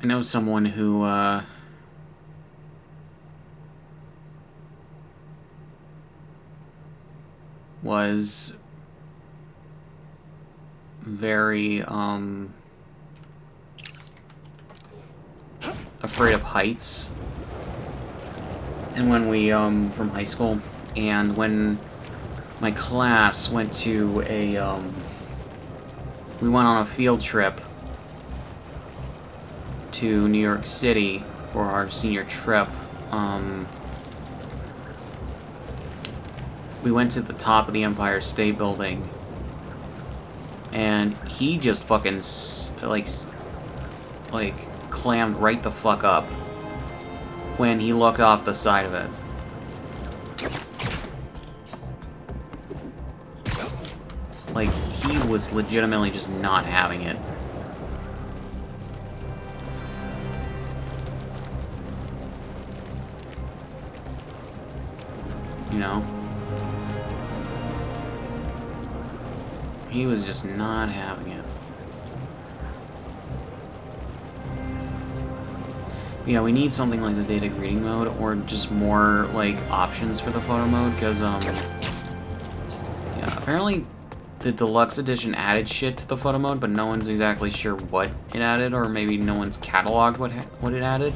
know someone who, was very, afraid of heights. And when we, from high school, and when my class went to a, we went on a field trip to New York City for our senior trip. We went to the top of the Empire State Building, and he just fucking, like, clammed right the fuck up when he looked off the side of it. Like, he was legitimately just not having it. You know? He was just not having it. Yeah, we need something like the data greeting mode, or just more, like, options for the photo mode, because, yeah, apparently the deluxe edition added shit to the photo mode, but no one's exactly sure what it added, or maybe no one's cataloged what it added.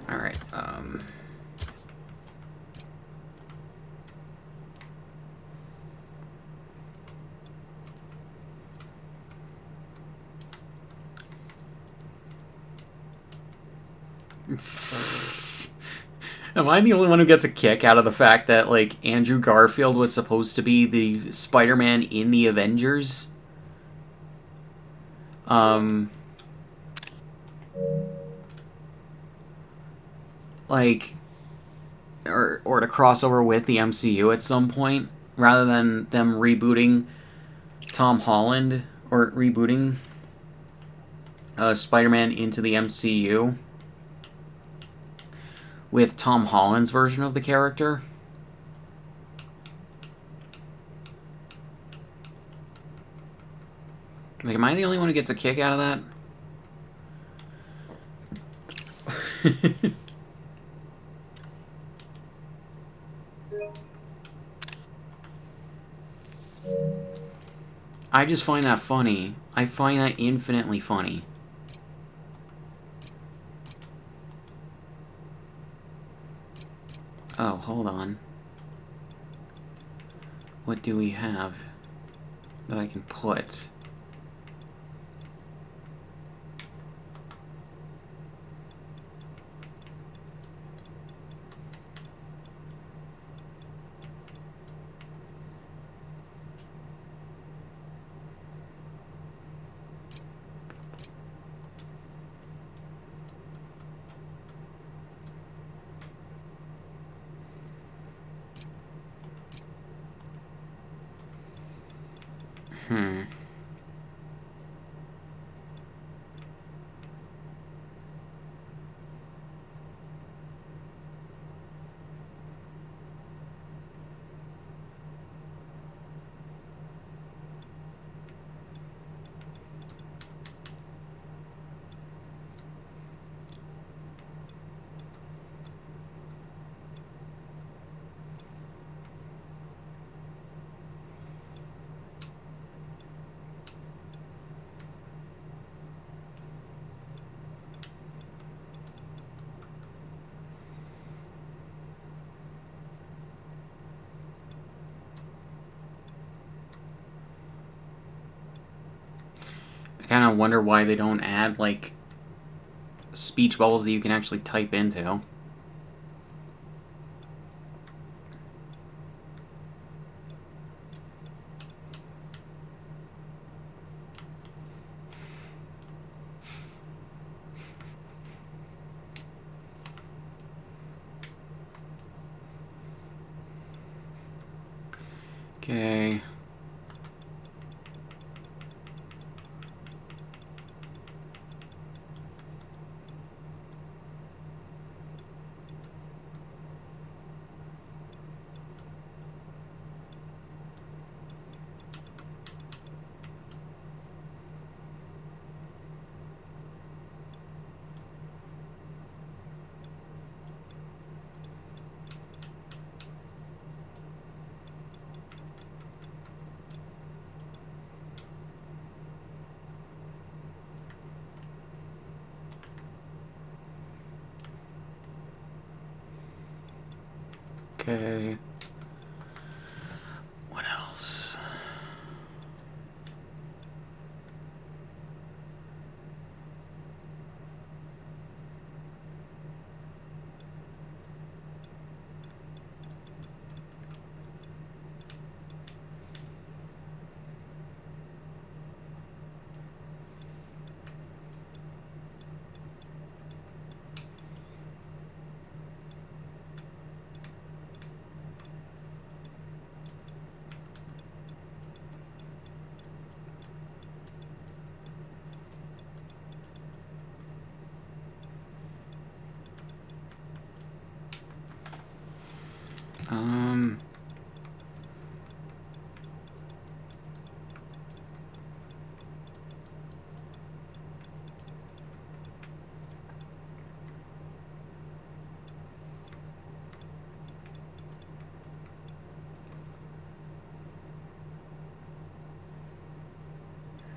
Alright, Am I the only one who gets a kick out of the fact that, like, Andrew Garfield was supposed to be the Spider-Man in the Avengers? Like, or to cross over with the MCU at some point, rather than them rebooting Tom Holland, or rebooting Spider-Man into the MCU with Tom Holland's version of the character. Like, am I the only one who gets a kick out of that? I just find that funny. I find that infinitely funny. Oh, hold on. What do we have that I can put? Hmm. I kind of wonder why they don't add, like, speech bubbles that you can actually type into. Okay. Okay. What else? Um...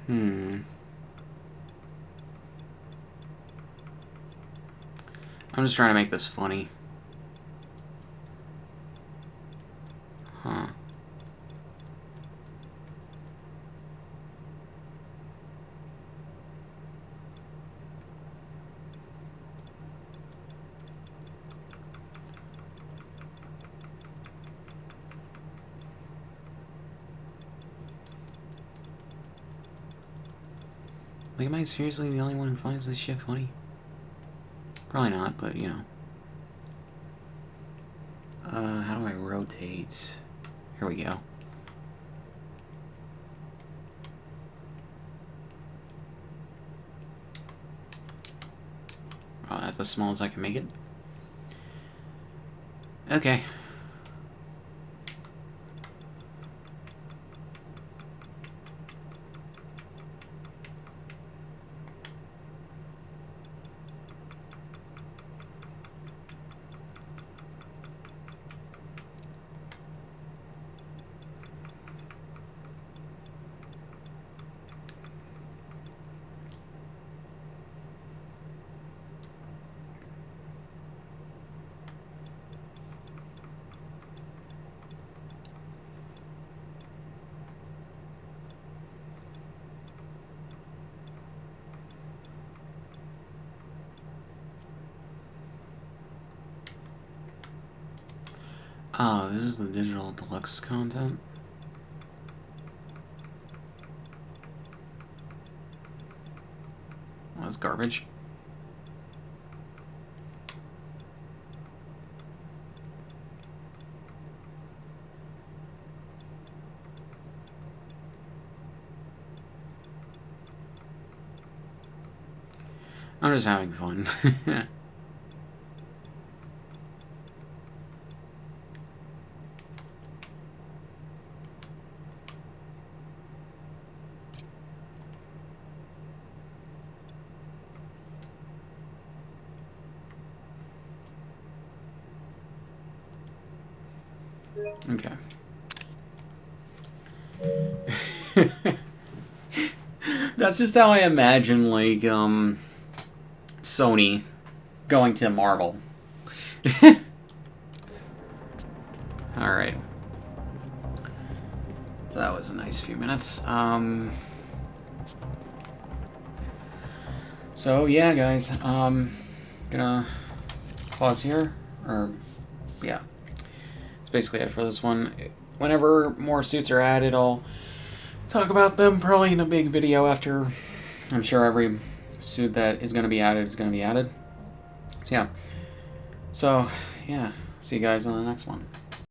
Hmm. I'm just trying to make this funny. Huh. Like, am I seriously the only one who finds this shit funny? Probably not, but, you know. How do I rotate? Here we go. Oh, that's as small as I can make it. Okay. Oh, this is the digital deluxe content. Well, that's garbage. I'm just having fun. Okay. That's just how I imagine, like, Sony going to Marvel. Alright. That was a nice few minutes. So, yeah, guys. Gonna pause here. Or, yeah. That's basically it for this one. Whenever more suits are added, I'll talk about them probably in a big video after. I'm sure every suit that is going to be added is going to be added. So, yeah. See you guys on the next one.